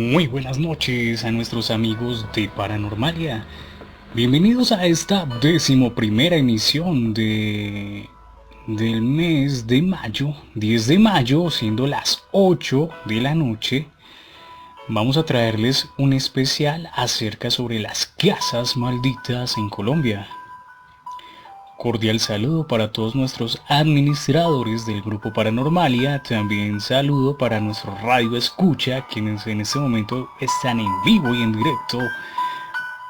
Muy buenas noches a nuestros amigos de Paranormalia. Bienvenidos a esta 11ª emisión del mes de mayo, 10 de mayo, siendo las 8 de la noche. Vamos a traerles un especial acerca sobre las casas malditas en Colombia. Cordial saludo para todos nuestros administradores del grupo Paranormalia. También saludo para nuestro radio escucha, quienes en este momento están en vivo y en directo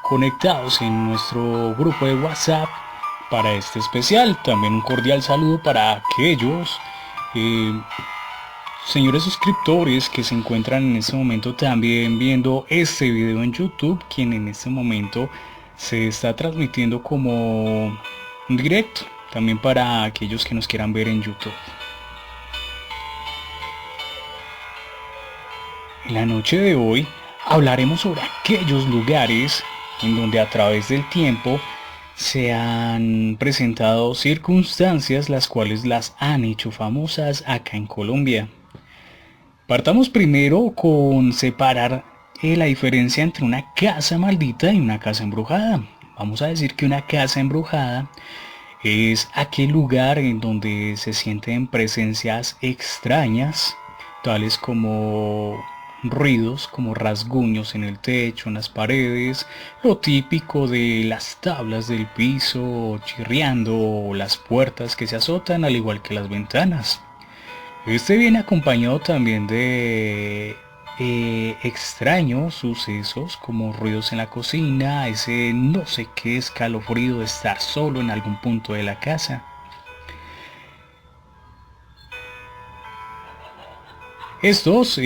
conectados en nuestro grupo de WhatsApp para este especial. También un cordial saludo para aquellos señores suscriptores que se encuentran en este momento también viendo este video en YouTube, quien en este momento se está transmitiendo como un directo, también para aquellos que nos quieran ver en YouTube. En la noche de hoy hablaremos sobre aquellos lugares en donde a través del tiempo se han presentado circunstancias las cuales las han hecho famosas acá en Colombia. Partamos primero con separar la diferencia entre una casa maldita y una casa embrujada. Vamos a decir que una casa embrujada es aquel lugar en donde se sienten presencias extrañas, tales como ruidos, como rasguños en el techo, en las paredes, lo típico de las tablas del piso chirriando o las puertas que se azotan, al igual que las ventanas. Este viene acompañado también de extraños sucesos como ruidos en la cocina, ese no sé qué escalofrío de estar solo en algún punto de la casa. Estos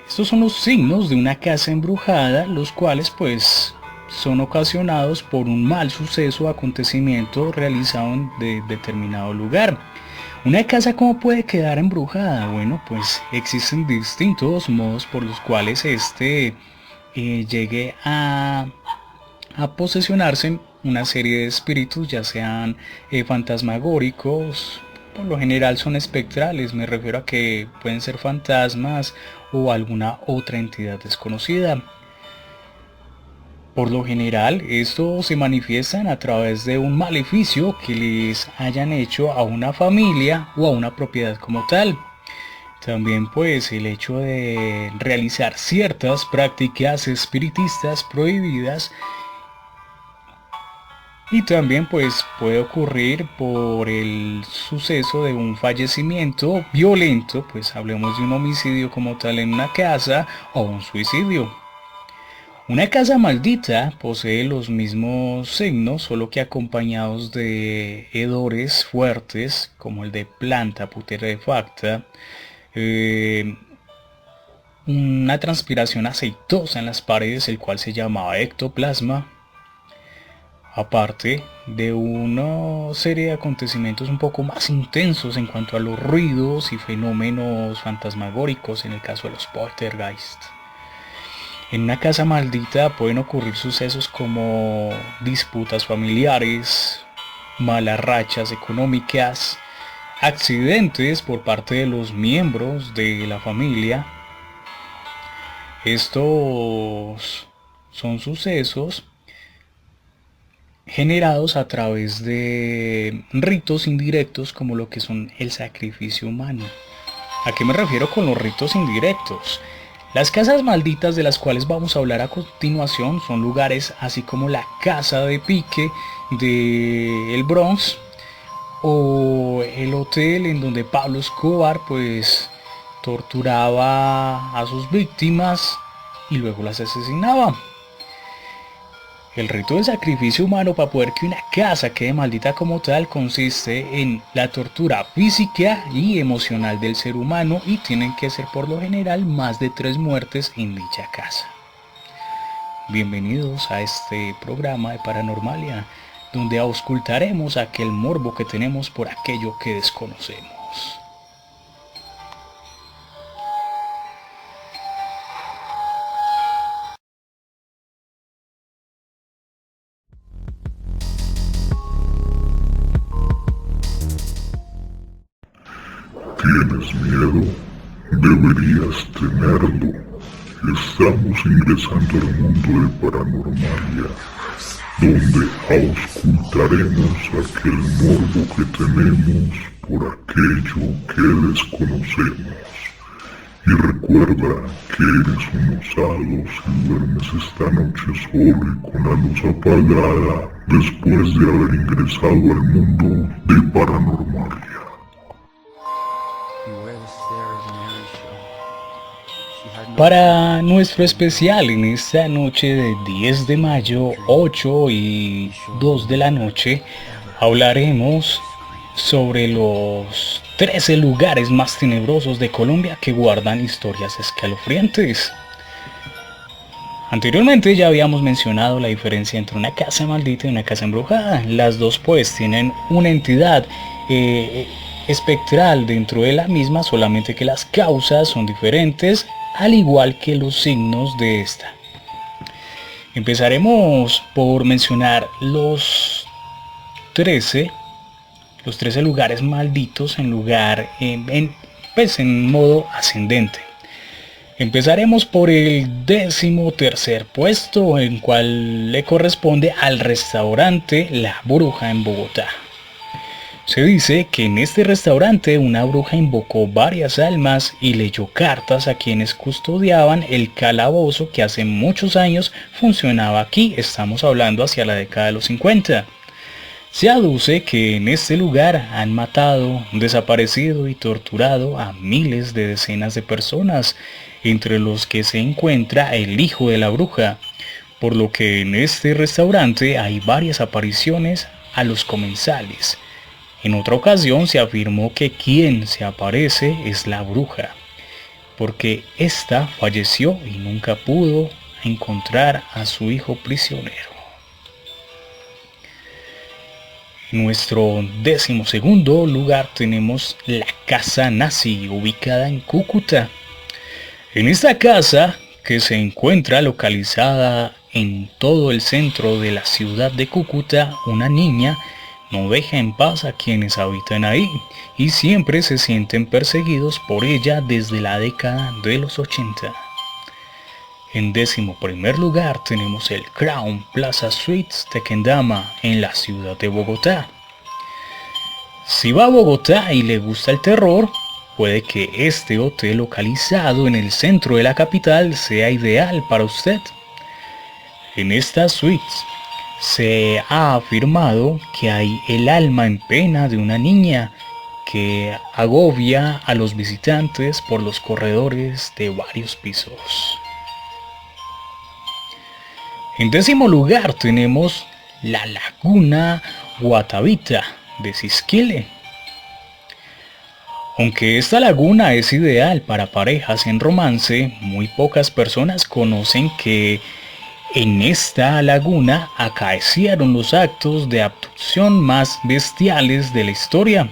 son los signos de una casa embrujada, los cuales pues son ocasionados por un mal suceso o acontecimiento realizado en determinado lugar. ¿Una casa cómo puede quedar embrujada? Bueno, pues existen distintos modos por los cuales llegue a posesionarse una serie de espíritus, ya sean fantasmagóricos, por lo general son espectrales, me refiero a que pueden ser fantasmas o alguna otra entidad desconocida. Por lo general, estos se manifiestan a través de un maleficio que les hayan hecho a una familia o a una propiedad como tal. También pues el hecho de realizar ciertas prácticas espiritistas prohibidas, y también pues puede ocurrir por el suceso de un fallecimiento violento, pues hablemos de un homicidio como tal en una casa o un suicidio. Una casa maldita posee los mismos signos, solo que acompañados de hedores fuertes, como el de planta putrefacta, una transpiración aceitosa en las paredes, el cual se llamaba ectoplasma, aparte de una serie de acontecimientos un poco más intensos en cuanto a los ruidos y fenómenos fantasmagóricos en el caso de los poltergeist. En una casa maldita pueden ocurrir sucesos como disputas familiares, malas rachas económicas, accidentes por parte de los miembros de la familia. Estos son sucesos generados a través de ritos indirectos como lo que son el sacrificio humano. ¿A qué me refiero con los ritos indirectos? Las casas malditas de las cuales vamos a hablar a continuación son lugares así como la casa de pique de el Bronx o el hotel en donde Pablo Escobar pues torturaba a sus víctimas y luego las asesinaba. El rito del sacrificio humano para poder que una casa quede maldita como tal consiste en la tortura física y emocional del ser humano, y tienen que ser por lo general más de 3 muertes en dicha casa. Bienvenidos a este programa de Paranormalia, donde auscultaremos aquel morbo que tenemos por aquello que desconocemos. ¿Tienes miedo? Deberías tenerlo. Estamos ingresando al mundo de Paranormalia, donde auscultaremos aquel morbo que tenemos por aquello que desconocemos. Y recuerda que eres un osado si duermes esta noche solo y con la luz apagada después de haber ingresado al mundo de Paranormalia. Para nuestro especial en esta noche de 10 de mayo, 8 y 2 de la noche, hablaremos sobre los 13 lugares más tenebrosos de Colombia que guardan historias escalofriantes. Anteriormente ya habíamos mencionado la diferencia entre una casa maldita y una casa embrujada. Las dos pues tienen una entidad espectral dentro de la misma, solamente que las causas son diferentes, al igual que los signos de esta. Empezaremos por mencionar los 13 lugares malditos en modo ascendente. Empezaremos por el 13º puesto, en cual le corresponde al restaurante La Bruja en Bogotá. Se dice que en este restaurante una bruja invocó varias almas y leyó cartas a quienes custodiaban el calabozo que hace muchos años funcionaba aquí. Estamos hablando hacia la década de los 50. Se aduce que en este lugar han matado, desaparecido y torturado a miles de decenas de personas, entre los que se encuentra el hijo de la bruja, por lo que en este restaurante hay varias apariciones a los comensales. En otra ocasión se afirmó que quien se aparece es la bruja, porque ésta falleció y nunca pudo encontrar a su hijo prisionero. En nuestro 12º lugar tenemos la Casa Nazi, ubicada en Cúcuta. En esta casa, que se encuentra localizada en todo el centro de la ciudad de Cúcuta, una niña no deja en paz a quienes habitan ahí y siempre se sienten perseguidos por ella desde la década de los 80. En 11º lugar tenemos el Crown Plaza Suites Tequendama en la ciudad de Bogotá. Si va a Bogotá y le gusta el terror, puede que este hotel localizado en el centro de la capital sea ideal para usted. En estas suites se ha afirmado que hay el alma en pena de una niña que agobia a los visitantes por los corredores de varios pisos. En 10º lugar tenemos la Laguna Guatavita de Sisquile. Aunque esta laguna es ideal para parejas en romance, muy pocas personas conocen que en esta laguna acaecieron los actos de abducción más bestiales de la historia,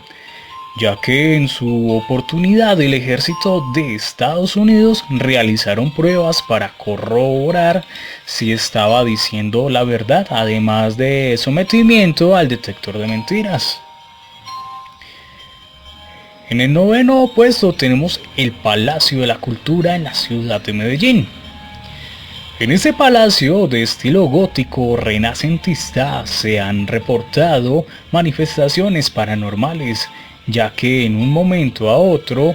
ya que en su oportunidad el ejército de Estados Unidos realizaron pruebas para corroborar si estaba diciendo la verdad, además de sometimiento al detector de mentiras. En el 9º puesto tenemos el Palacio de la Cultura en la ciudad de Medellín. En este palacio de estilo gótico renacentista se han reportado manifestaciones paranormales, ya que en un momento a otro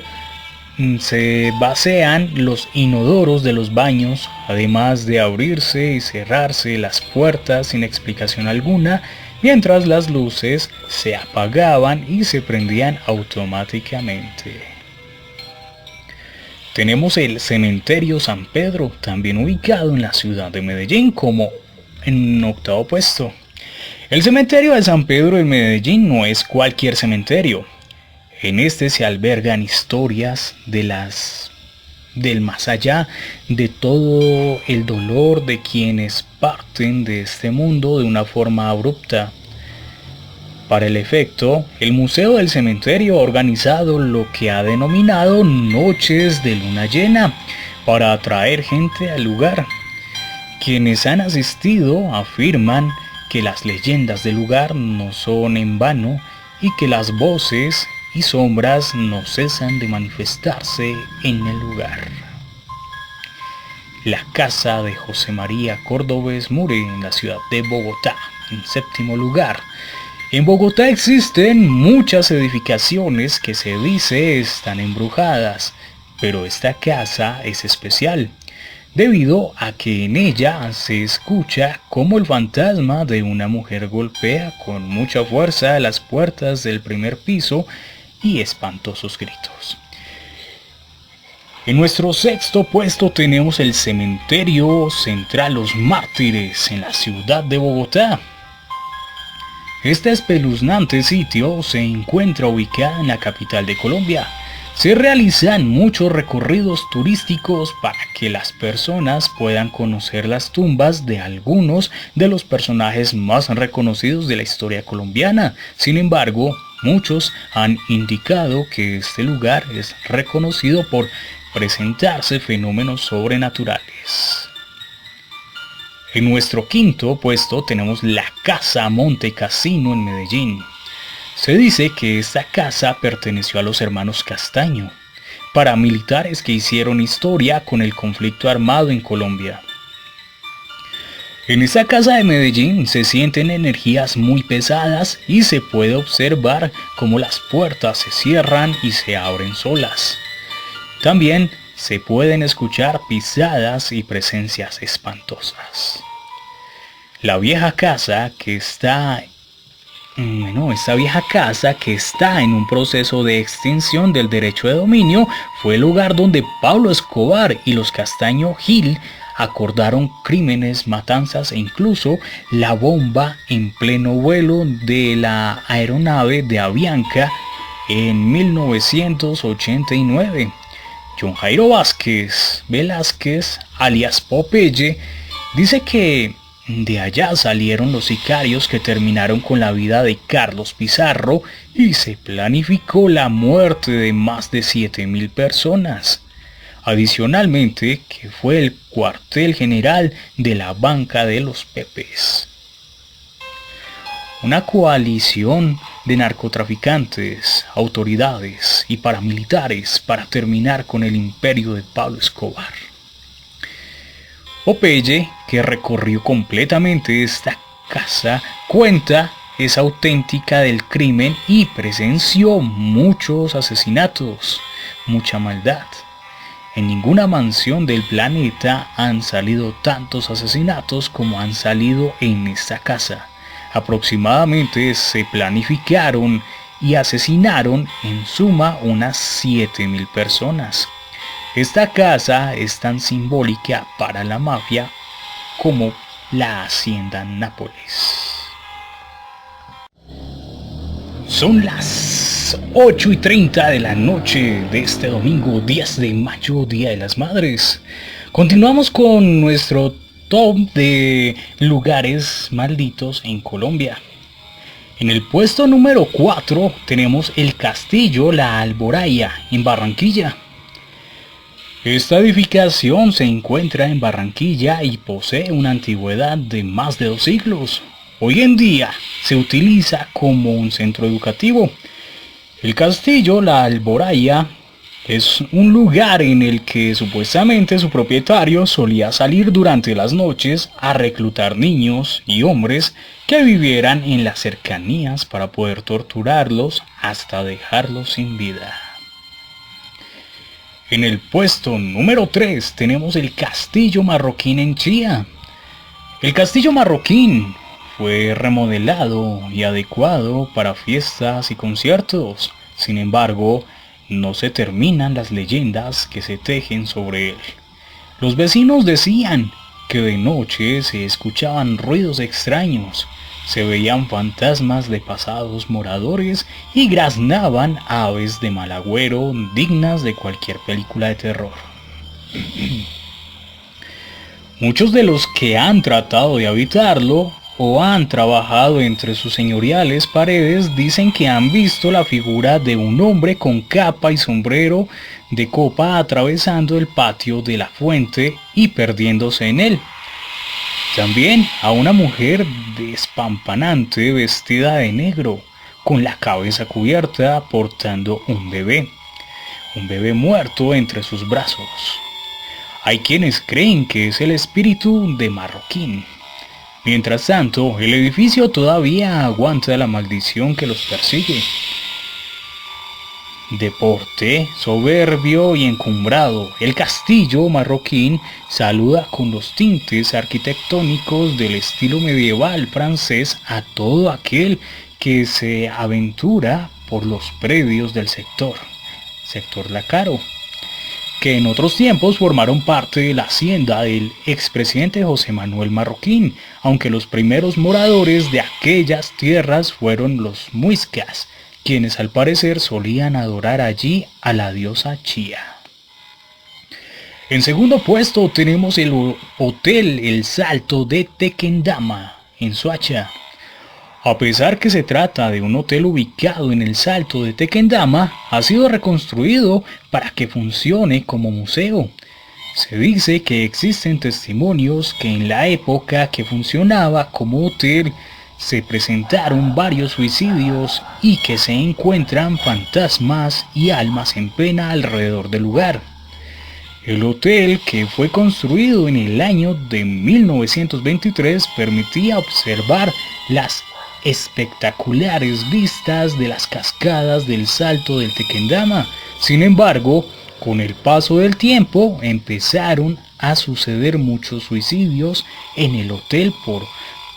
se vacían los inodoros de los baños, además de abrirse y cerrarse las puertas sin explicación alguna, mientras las luces se apagaban y se prendían automáticamente. Tenemos el Cementerio San Pedro, también ubicado en la ciudad de Medellín, como en 8º puesto. El Cementerio de San Pedro de Medellín no es cualquier cementerio. En este se albergan historias del más allá, de todo el dolor de quienes parten de este mundo de una forma abrupta. Para el efecto, el Museo del Cementerio ha organizado lo que ha denominado Noches de Luna Llena para atraer gente al lugar. Quienes han asistido afirman que las leyendas del lugar no son en vano y que las voces y sombras no cesan de manifestarse en el lugar. la casa de José María Cordobés Mure en la ciudad de Bogotá. En séptimo lugar, en Bogotá existen muchas edificaciones que se dice están embrujadas, pero esta casa es especial, debido a que en ella se escucha cómo el fantasma de una mujer golpea con mucha fuerza las puertas del primer piso y espantosos gritos. En nuestro sexto puesto tenemos el Cementerio Central Los Mártires en la ciudad de Bogotá. Este espeluznante sitio se encuentra ubicado en la capital de Colombia. Se realizan muchos recorridos turísticos para que las personas puedan conocer las tumbas de algunos de los personajes más reconocidos de la historia colombiana. Sin embargo, muchos han indicado que este lugar es reconocido por presentarse fenómenos sobrenaturales. En nuestro quinto puesto tenemos la Casa Monte Cassino en Medellín. Se dice que esta casa perteneció a los hermanos Castaño, paramilitares que hicieron historia con el conflicto armado en Colombia. En esta casa de Medellín se sienten energías muy pesadas y se puede observar cómo las puertas se cierran y se abren solas. También se pueden escuchar pisadas y presencias espantosas. La vieja casa que está esta vieja casa que está en un proceso de extinción del derecho de dominio fue el lugar donde Pablo Escobar y los Castaño Gil acordaron crímenes, matanzas e incluso la bomba en pleno vuelo de la aeronave de Avianca en 1989. John Jairo Vázquez Velázquez, alias Popeye, dice que de allá salieron los sicarios que terminaron con la vida de Carlos Pizarro y se planificó la muerte de más de 7.000 personas. Adicionalmente, que fue el cuartel general de la Banca de los Pepes. Una coalición de narcotraficantes, autoridades y paramilitares para terminar con el imperio de Pablo Escobar. Popeye, que recorrió completamente esta casa, cuenta es auténtica del crimen y presenció muchos asesinatos, mucha maldad. En ninguna mansión del planeta han salido tantos asesinatos como han salido en esta casa. Aproximadamente se planificaron y asesinaron en suma unas 7.000 personas. Esta casa es tan simbólica para la mafia como la hacienda Nápoles. Son las 8:30 de la noche de este domingo 10 de mayo, Día de las Madres. Continuamos con nuestro top de lugares malditos en Colombia. En el puesto número 4 tenemos el Castillo La Alboraya en Barranquilla. Esta edificación se encuentra en Barranquilla y posee una antigüedad de más de 2 siglos. Hoy en día se utiliza como un centro educativo. El Castillo La Alboraya es un lugar en el que supuestamente su propietario solía salir durante las noches a reclutar niños y hombres que vivieran en las cercanías para poder torturarlos hasta dejarlos sin vida. En el puesto número 3 tenemos el Castillo Marroquín en Chía. El Castillo Marroquín fue remodelado y adecuado para fiestas y conciertos. Sin embargo, no se terminan las leyendas que se tejen sobre él. Los vecinos decían que de noche se escuchaban ruidos extraños, se veían fantasmas de pasados moradores y graznaban aves de mal agüero dignas de cualquier película de terror. Muchos de los que han tratado de habitarlo o han trabajado entre sus señoriales paredes dicen que han visto la figura de un hombre con capa y sombrero de copa atravesando el patio de la fuente y perdiéndose en él. También a una mujer despampanante vestida de negro, con la cabeza cubierta portando un bebé muerto entre sus brazos. Hay quienes creen que es el espíritu de Marroquín. Mientras tanto, el edificio todavía aguanta la maldición que los persigue. De porte soberbio y encumbrado, el castillo marroquín saluda con los tintes arquitectónicos del estilo medieval francés a todo aquel que se aventura por los predios del sector La Caro, que en otros tiempos formaron parte de la hacienda del expresidente José Manuel Marroquín, aunque los primeros moradores de aquellas tierras fueron los muiscas, quienes al parecer solían adorar allí a la diosa Chía. En segundo puesto tenemos el Hotel El Salto de Tequendama, en Soacha. A pesar que se trata de un hotel ubicado en el Salto de Tequendama, ha sido reconstruido para que funcione como museo. Se dice que existen testimonios que en la época que funcionaba como hotel se presentaron varios suicidios y que se encuentran fantasmas y almas en pena alrededor del lugar. El hotel, que fue construido en el año de 1923, permitía observar las espectaculares vistas de las cascadas del Salto del Tequendama. Sin embargo, con el paso del tiempo empezaron a suceder muchos suicidios en el hotel por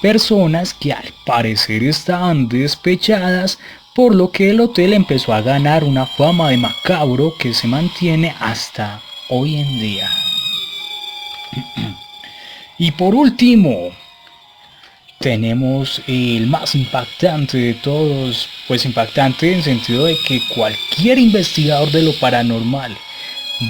personas que al parecer estaban despechadas, por lo que el hotel empezó a ganar una fama de macabro que se mantiene hasta hoy en día. Y por último, tenemos el más impactante de todos, pues impactante en el sentido de que cualquier investigador de lo paranormal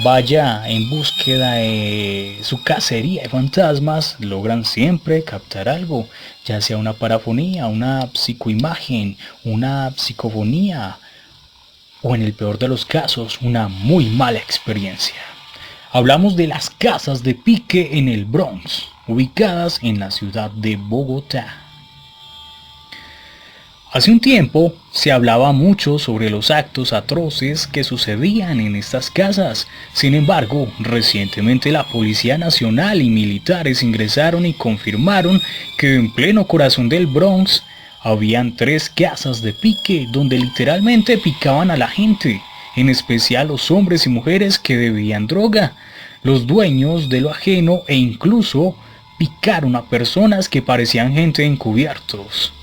vaya en búsqueda de su cacería de fantasmas, logran siempre captar algo, ya sea una parafonía, una psicoimagen, una psicofonía, o en el peor de los casos, una muy mala experiencia. Hablamos de las casas de pique en el Bronx, ubicadas en la ciudad de Bogotá. Hace un tiempo se hablaba mucho sobre los actos atroces que sucedían en estas casas. Sin embargo, recientemente la Policía Nacional y militares ingresaron y confirmaron que en pleno corazón del Bronx habían 3 casas de pique donde literalmente picaban a la gente, en especial los hombres y mujeres que debían droga, los dueños de lo ajeno, e incluso picaron a personas que parecían gente encubiertos,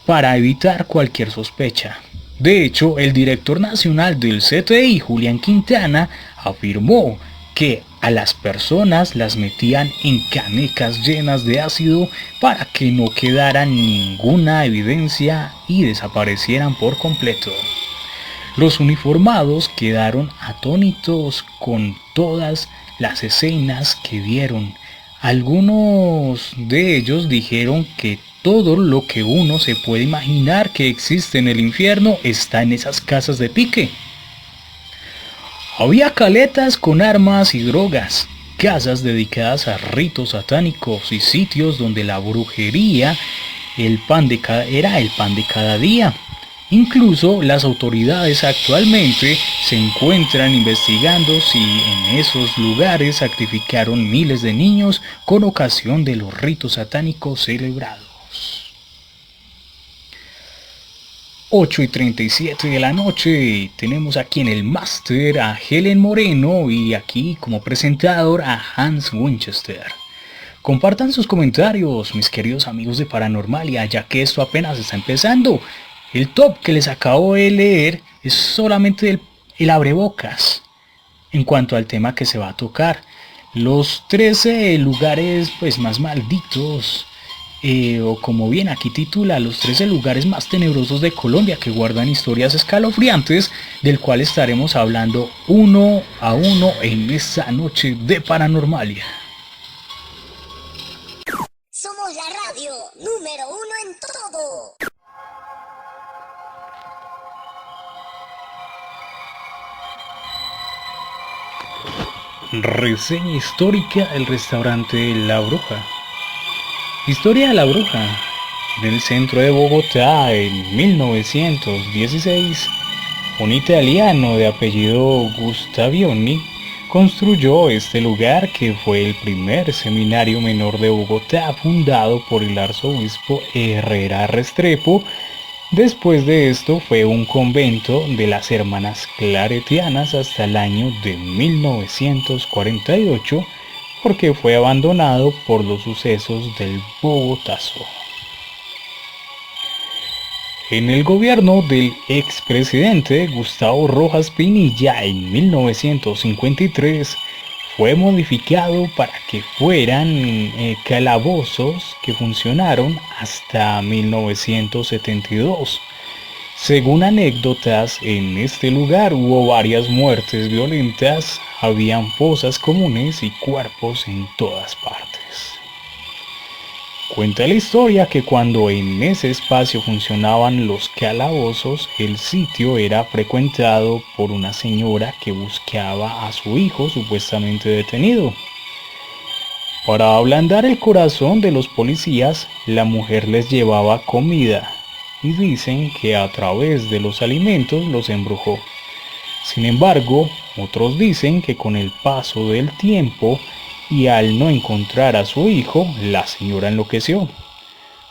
para evitar cualquier sospecha. De hecho, el director nacional del CTI, Julián Quintana, afirmó que a las personas las metían en canecas llenas de ácido para que no quedara ninguna evidencia y desaparecieran por completo. Los uniformados quedaron atónitos con todas las escenas que vieron. Algunos de ellos dijeron que todo lo que uno se puede imaginar que existe en el infierno está en esas casas de pique. Había caletas con armas y drogas, casas dedicadas a ritos satánicos y sitios donde la brujería era el pan de cada día. Incluso las autoridades actualmente se encuentran investigando si en esos lugares sacrificaron miles de niños con ocasión de los ritos satánicos celebrados. 8:37 de la noche, tenemos aquí en el máster a Helen Moreno y aquí como presentador a Hans Winchester. Compartan sus comentarios, mis queridos amigos de Paranormalia, ya que esto apenas está empezando. El top que les acabo de leer es solamente el abrebocas en cuanto al tema que se va a tocar. Los 13 lugares pues más malditos, o como bien aquí titula, los 13 lugares más tenebrosos de Colombia que guardan historias escalofriantes, del cual estaremos hablando uno a uno en esta noche de Paranormalia. Somos la radio número 1 en todo. Reseña histórica del restaurante La Bruja. Historia de La Bruja. En el centro de Bogotá, en 1916, un italiano de apellido Gustavioni construyó este lugar, que fue el primer seminario menor de Bogotá, fundado por el arzobispo Herrera Restrepo. Después de esto fue un convento de las Hermanas Claretianas hasta el año de 1948, porque fue abandonado por los sucesos del Bogotazo. En el gobierno del expresidente Gustavo Rojas Pinilla en 1953 fue modificado para que fueran calabozos que funcionaron hasta 1972. Según anécdotas, en este lugar hubo varias muertes violentas, habían fosas comunes y cuerpos en todas partes. Cuenta la historia que cuando en ese espacio funcionaban los calabozos, el sitio era frecuentado por una señora que buscaba a su hijo supuestamente detenido. Para ablandar el corazón de los policías, la mujer les llevaba comida y dicen que a través de los alimentos los embrujó. Sin embargo, otros dicen que con el paso del tiempo y al no encontrar a su hijo, la señora enloqueció.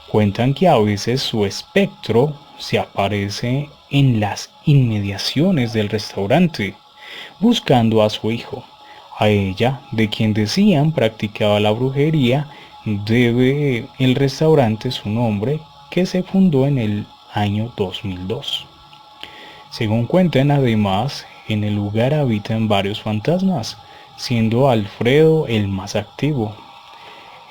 Cuentan que a veces su espectro se aparece en las inmediaciones del restaurante, buscando a su hijo. A ella, de quien decían practicaba la brujería, debe el restaurante su nombre, que se fundó en el año 2002. Según cuentan, además, en el lugar habitan varios fantasmas, siendo Alfredo el más activo.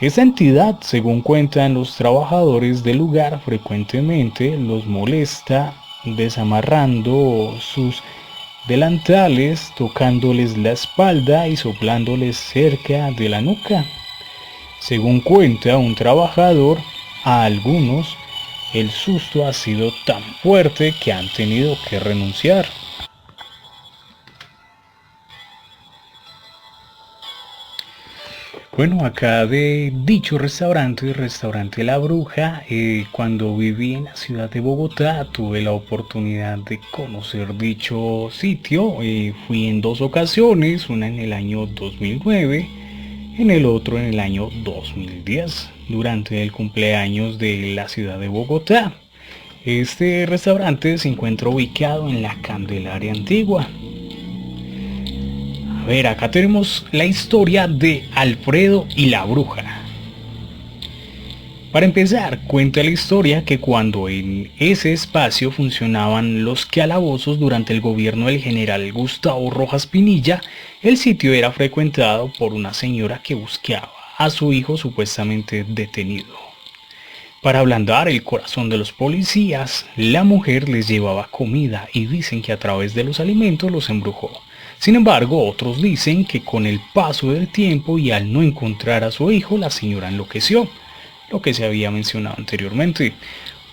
Esta entidad, según cuentan los trabajadores del lugar, frecuentemente los molesta desamarrando sus delantales, tocándoles la espalda y soplándoles cerca de la nuca. Según cuenta un trabajador, a algunos el susto ha sido tan fuerte que han tenido que renunciar. Bueno, acá de dicho restaurante, Restaurante La Bruja, cuando viví en la ciudad de Bogotá, tuve la oportunidad de conocer dicho sitio. Fui en 2 ocasiones, una en el año 2009, en el otro en el año 2010, durante el cumpleaños de la ciudad de Bogotá. Este restaurante se encuentra ubicado en la Candelaria Antigua. A ver, acá tenemos la historia de Alfredo y la bruja. Para empezar, cuenta la historia que cuando en ese espacio funcionaban los calabozos durante el gobierno del general Gustavo Rojas Pinilla, el sitio era frecuentado por una señora que buscaba a su hijo supuestamente detenido. Para ablandar el corazón de los policías, la mujer les llevaba comida y dicen que a través de los alimentos los embrujó. Sin embargo, otros dicen que con el paso del tiempo y al no encontrar a su hijo, la señora enloqueció, lo que se había mencionado anteriormente.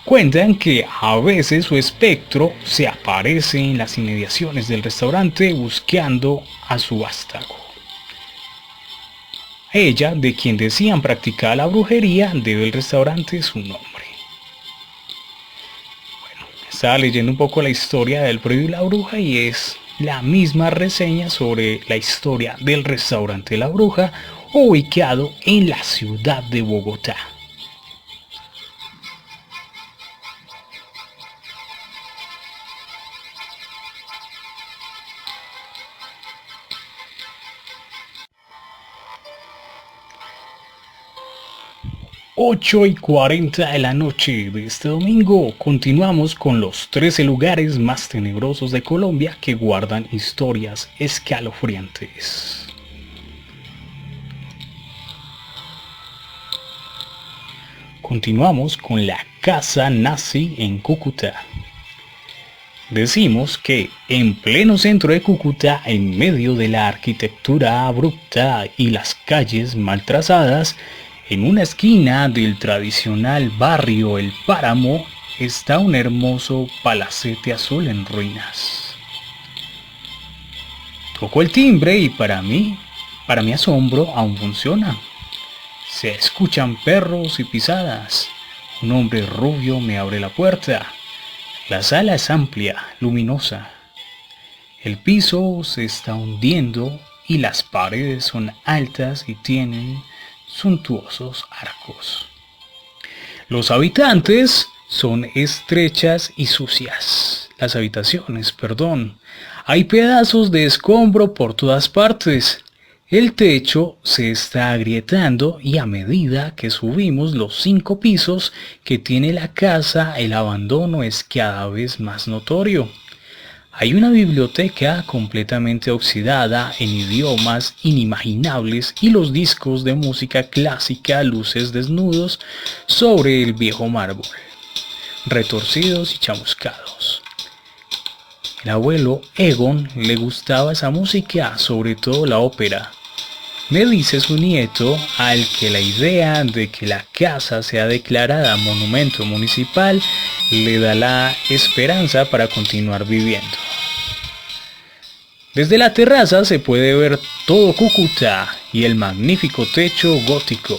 Cuentan que a veces su espectro se aparece en las inmediaciones del restaurante buscando a su vástago. Ella, de quien decían practicaba la brujería, debe el restaurante su nombre. Bueno, estaba leyendo un poco la historia de Alfredo y la bruja y es la misma reseña sobre la historia del restaurante La Bruja, ubicado en la ciudad de Bogotá. Ocho y 40 de la noche de este domingo, continuamos con los 13 lugares más tenebrosos de Colombia que guardan historias escalofriantes. Continuamos con la Casa Nazi en Cúcuta. Decimos que en pleno centro de Cúcuta, en medio de la arquitectura abrupta y las calles mal trazadas, en una esquina del tradicional barrio El Páramo, está un hermoso palacete azul en ruinas. Tocó el timbre y para mi asombro, aún funciona. Se escuchan perros y pisadas. Un hombre rubio me abre la puerta. La sala es amplia, luminosa. El piso se está hundiendo y las paredes son altas y tienen suntuosos arcos. Los habitantes son estrechas y sucias. Las habitaciones, perdón. Hay pedazos de escombro por todas partes. El techo se está agrietando y a medida que subimos los 5 pisos que tiene la casa, el abandono es cada vez más notorio. Hay una biblioteca completamente oxidada en idiomas inimaginables y los discos de música clásica luces desnudos sobre el viejo mármol, retorcidos y chamuscados. El abuelo Egon le gustaba esa música, sobre todo la ópera. Me dice su nieto, al que la idea de que la casa sea declarada monumento municipal le da la esperanza para continuar viviendo. Desde la terraza se puede ver todo Cúcuta y el magnífico techo gótico.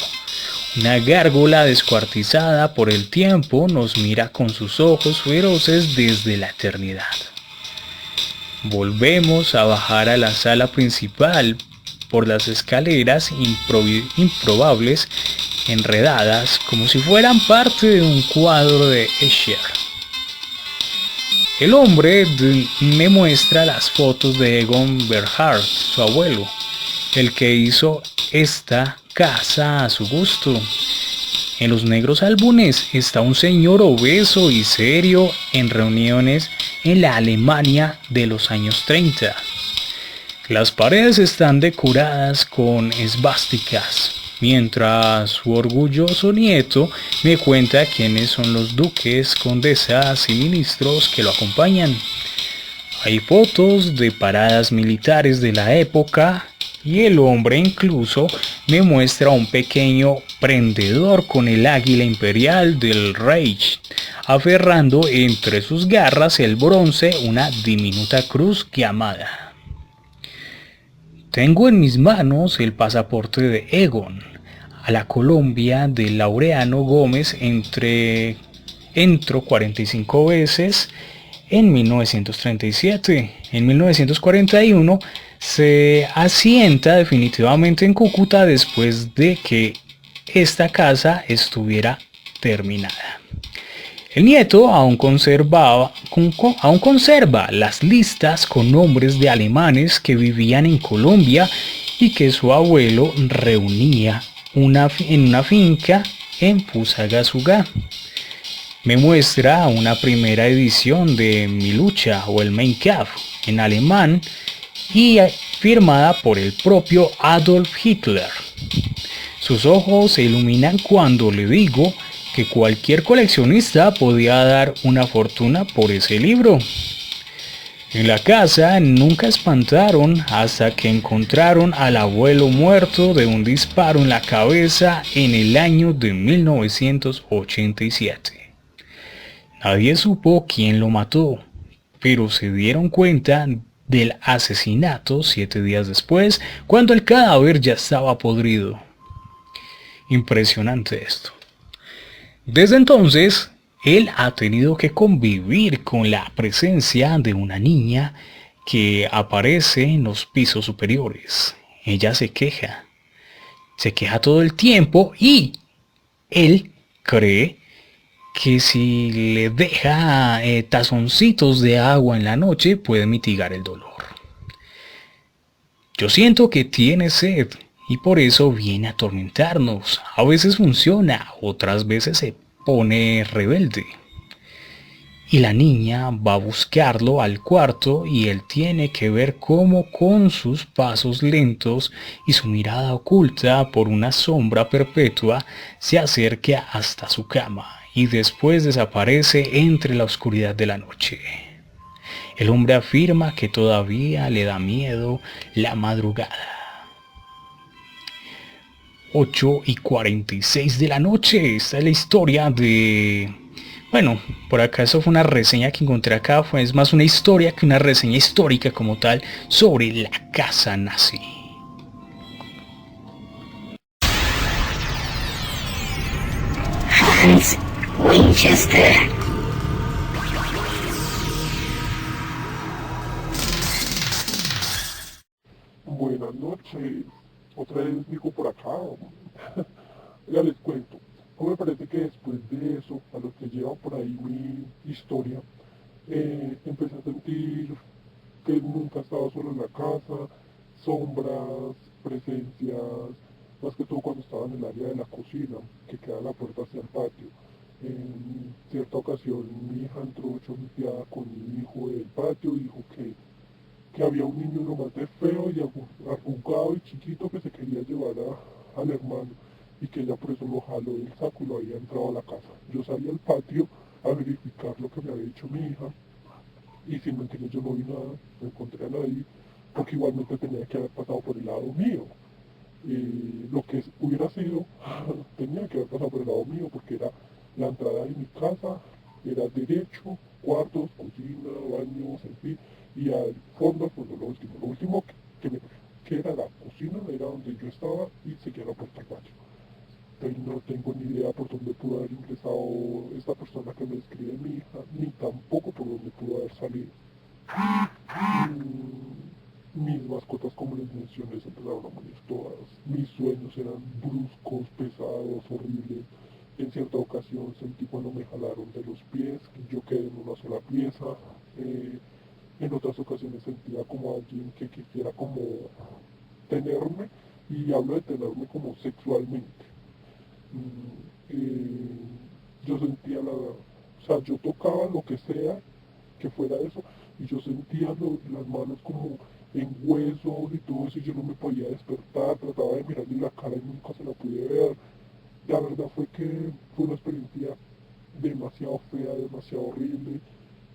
Una gárgola descuartizada por el tiempo nos mira con sus ojos feroces desde la eternidad. Volvemos a bajar a la sala principal por las escaleras improbables, enredadas como si fueran parte de un cuadro de Escher. El hombre me muestra las fotos de Egon Bernhard, su abuelo, el que hizo esta casa a su gusto. En los negros álbumes está un señor obeso y serio en reuniones en la Alemania de los años 30. Las paredes están decoradas con esvásticas, mientras su orgulloso nieto me cuenta quiénes son los duques, condesas y ministros que lo acompañan. Hay fotos de paradas militares de la época y el hombre incluso me muestra un pequeño prendedor con el águila imperial del Reich, aferrando entre sus garras el bronce una diminuta cruz llamada. Tengo en mis manos el pasaporte de Egon a la Colombia de Laureano Gómez. Entró 45 veces en 1937. En 1941 se asienta definitivamente en Cúcuta después de que esta casa estuviera terminada. El nieto aún conserva las listas con nombres de alemanes que vivían en Colombia y que su abuelo reunía en una finca en Fusagasugá. Me muestra una primera edición de Mi lucha o el Mein Kampf en alemán y firmada por el propio Adolf Hitler. Sus ojos se iluminan cuando le digo que cualquier coleccionista podía dar una fortuna por ese libro. En la casa nunca espantaron hasta que encontraron al abuelo muerto de un disparo en la cabeza en el año de 1987. Nadie supo quién lo mató, pero se dieron cuenta del asesinato 7 días después, cuando el cadáver ya estaba podrido. Impresionante esto. Desde entonces, él ha tenido que convivir con la presencia de una niña que aparece en los pisos superiores. Ella se queja todo el tiempo y él cree que si le deja tazoncitos de agua en la noche puede mitigar el dolor. Yo siento que tiene sed y por eso viene a atormentarnos. A veces funciona, otras veces se pone rebelde. Y la niña va a buscarlo al cuarto y él tiene que ver cómo con sus pasos lentos y su mirada oculta por una sombra perpetua se acerca hasta su cama y después desaparece entre la oscuridad de la noche. El hombre afirma que todavía le da miedo la madrugada. 8:46 de la noche. Esta es la historia de... Bueno, por acá eso fue una reseña que encontré acá. Es más una historia que una reseña histórica como tal sobre la casa nazi. Hans Winchester. Buenas noches. noches. Otra vez digo por acá. Ya les cuento. A mí me parece que después de eso, a lo que lleva por ahí mi historia, empecé a sentir que nunca estaba solo en la casa, sombras, presencias, más que todo cuando estaba en el área de la cocina, que queda la puerta hacia el patio. En cierta ocasión mi hija entró chorreada con mi hijo del patio y dijo que había un niño nomás de feo y arrugado y chiquito que se quería llevar al hermano y que ella por eso lo jaló del saco y lo había entrado a la casa. Yo salí al patio a verificar lo que me había dicho mi hija y sin mentir yo no vi nada, no encontré a nadie, porque igualmente tenía que haber pasado por el lado mío. Lo que hubiera sido, tenía que haber pasado por el lado mío, porque era la entrada de mi casa, era derecho, cuartos, cocina, baños, en fin, y al fondo, lo último que era la cocina, era donde yo estaba y seguía la puerta al patio. Entonces no tengo ni idea por dónde pudo haber ingresado esta persona que me describe mi hija, ni tampoco por dónde pudo haber salido. Mis mascotas, como les mencioné, se empezaron a morir todas. Mis sueños eran bruscos, pesados, horribles. En cierta ocasión sentí cuando me jalaron de los pies, yo quedé en una sola pieza. Eh, en otras ocasiones sentía como alguien que quisiera como tenerme, y hablo de tenerme como sexualmente. Yo sentía o sea, yo tocaba lo que sea que fuera eso, y yo sentía las manos como en hueso y todo eso, y yo no me podía despertar, trataba de mirarle la cara y nunca se la pude ver. La verdad fue que fue una experiencia demasiado fea, demasiado horrible,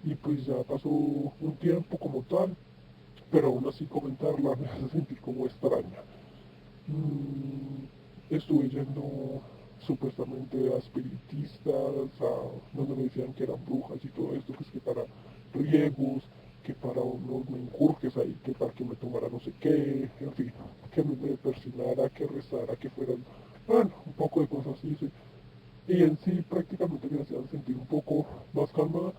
y pues ya pasó un tiempo como tal, pero aún así comentarla me hace sentir como extraña. Estuve yendo supuestamente a espiritistas, donde me decían que eran brujas y todo esto, que es que para riegos, que para unos menjurjes ahí, que para que me tomara no sé qué, en fin, que me persinara, que rezara, que fueran, bueno, un poco de cosas así, sí. Y en sí prácticamente me hacían sentir un poco más calmada,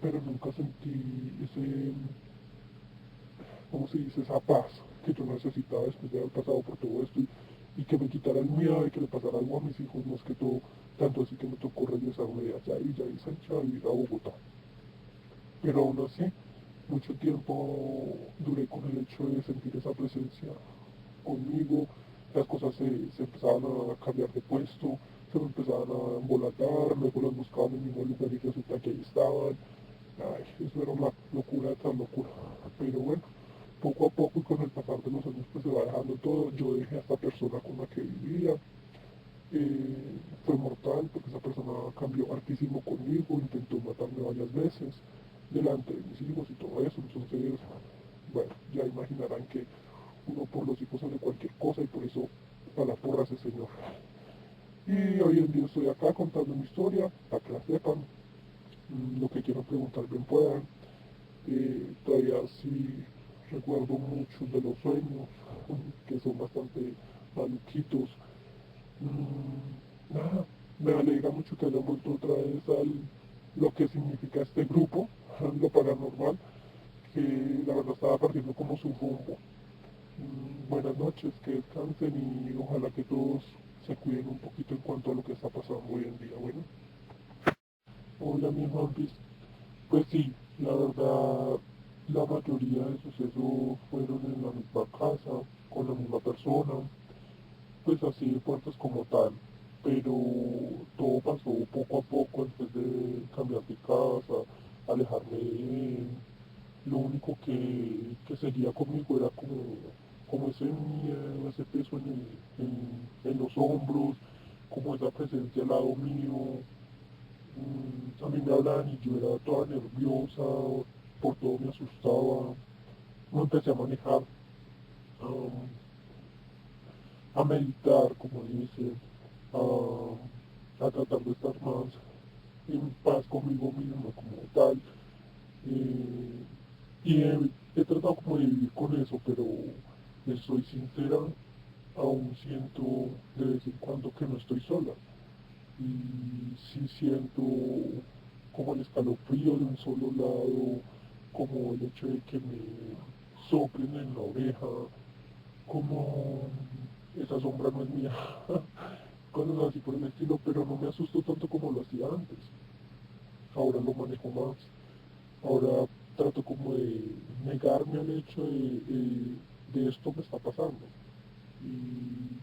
pero nunca sentí ese, ¿cómo se dice?, esa paz que yo necesitaba después de haber pasado por todo esto, y que me quitara el miedo de que le pasara algo a mis hijos, más que todo, tanto así que me tocó regresarme de allá y ya hice a vivir a Bogotá. Pero aún así, mucho tiempo duré con el hecho de sentir esa presencia conmigo, las cosas se empezaban a cambiar de puesto, se me empezaban a embolatar, luego las buscaba en el mismo lugar y resulta que ahí estaban. Ay, eso era una locura tras locura. Pero bueno, poco a poco y con el pasar de los años pues se va dejando todo. Yo dejé a esta persona con la que vivía. Fue mortal porque esa persona cambió hartísimo conmigo, intentó matarme varias veces delante de mis hijos y todo eso. Entonces, bueno, ya imaginarán que uno por los hijos hace cualquier cosa, y por eso a la porra ese señor. Y hoy en día estoy acá contando mi historia, para que la sepan. Lo que quieran preguntar bien puedan. Todavía sí recuerdo muchos de los sueños, que son bastante maluquitos. Nada, me alegra mucho que hayan vuelto otra vez lo que significa este grupo, lo paranormal, que la verdad estaba perdiendo como su rumbo. Buenas noches, que descansen y ojalá que todos se cuiden un poquito en cuanto a lo que está pasando hoy en día. Bueno, hola mi Juanpis. Pues sí, la verdad, la mayoría de sucesos fueron en la misma casa, con la misma persona, pues así de fuertes como tal. Pero todo pasó poco a poco antes de cambiar de casa, alejarme de él. Lo único que seguía conmigo era como ese miedo, ese peso en los hombros, como esa presencia al lado mío. A mí me hablaban y yo era toda nerviosa, por todo me asustaba. No empecé a manejar, a meditar, como dicen, a tratar de estar más en paz conmigo mismo como tal. Eh, y he tratado como de vivir con eso, pero les soy sincera, aún siento de vez en cuando que no estoy sola. Y sí siento como el escalofrío de un solo lado, como el hecho de que me soplen en la oreja, como esa sombra no es mía, cosas así por el estilo, pero no me asusto tanto como lo hacía antes. Ahora lo manejo más, ahora trato como de negarme al hecho de esto me está pasando. Y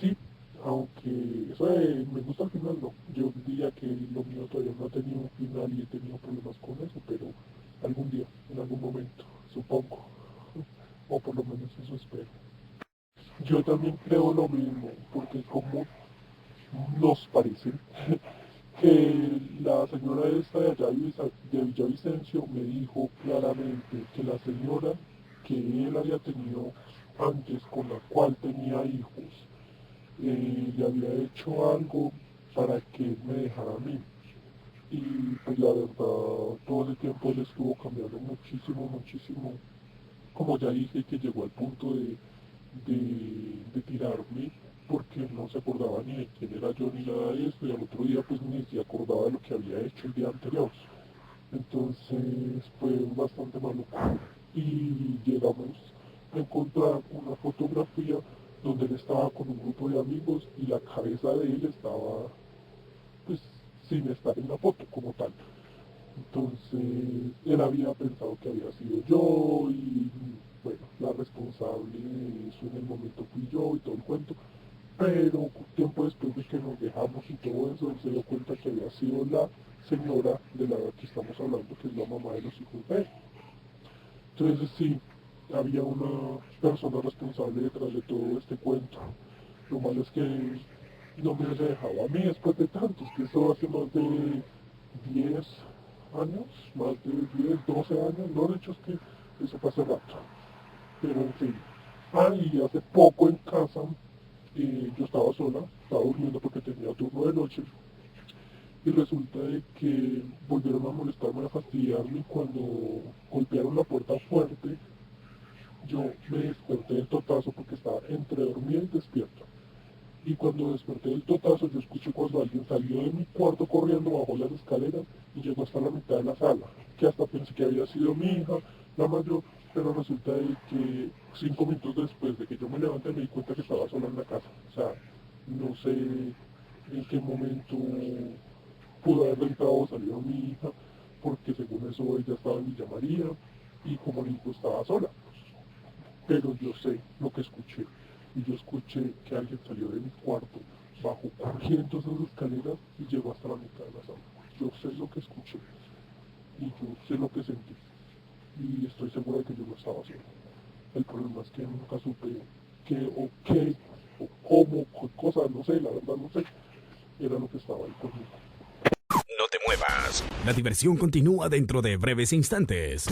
sí, aunque eso me gusta al final, no. Yo diría que lo mío todavía no ha tenido un final y he tenido problemas con eso, pero algún día, en algún momento, supongo. O por lo menos eso espero. Yo también creo lo mismo, porque como nos parece que la señora esta de allá de Villavicencio me dijo claramente que la señora que él había tenido antes, con la cual tenía hijos, le había hecho algo para que él me dejara a mí. Y pues la verdad, todo ese tiempo él estuvo cambiando muchísimo, muchísimo. Como ya dije, que llegó al punto de tirarme porque no se acordaba ni de quién era yo ni nada de eso, y al otro día pues ni se acordaba de lo que había hecho el día anterior. Entonces fue bastante maluco. Y llegamos a encontrar una fotografía donde él estaba con un grupo de amigos y la cabeza de él estaba pues sin estar en la foto como tal. Entonces él había pensado que había sido yo y bueno, la responsable de eso en el momento fui yo y todo el cuento. Pero tiempo después de que nos dejamos y todo eso, él se dio cuenta que había sido la señora de la que estamos hablando, que es la mamá de los hijos de él. Entonces sí, había una persona responsable detrás de todo este cuento. Lo malo es que no me haya dejado a mí después de tantos, que eso hace más de 10 años, más de 10, 12 años, no, de hecho es que eso fue hace rato. Pero en fin. Y hace poco en casa, yo estaba sola, estaba durmiendo porque tenía turno de noche, y resulta de que volvieron a molestarme, a fastidiarme, y cuando golpearon la puerta fuerte, yo me desperté del totazo porque estaba entre dormido y despierto. Y cuando desperté del totazo, yo escuché cuando alguien salió de mi cuarto corriendo, bajó las escaleras y llegó hasta la mitad de la sala, que hasta pensé que había sido mi hija, la mayor, pero resulta de que 5 minutos después de que yo me levanté me di cuenta que estaba sola en la casa. O sea, no sé en qué momento pudo haber entrado o salido mi hija, porque según eso ella estaba en Villa María y como le digo, estaba sola. Pero yo sé lo que escuché. Y yo escuché que alguien salió de mi cuarto, bajó corriendo esas escaleras y llegó hasta la mitad de la sala. Yo sé lo que escuché y yo sé lo que sentí. Y estoy segura de que yo no estaba solo. El problema es que nunca supe qué o qué o cómo, qué cosa, no sé, la verdad no sé. Era lo que estaba ahí conmigo. No te muevas. La diversión continúa dentro de breves instantes.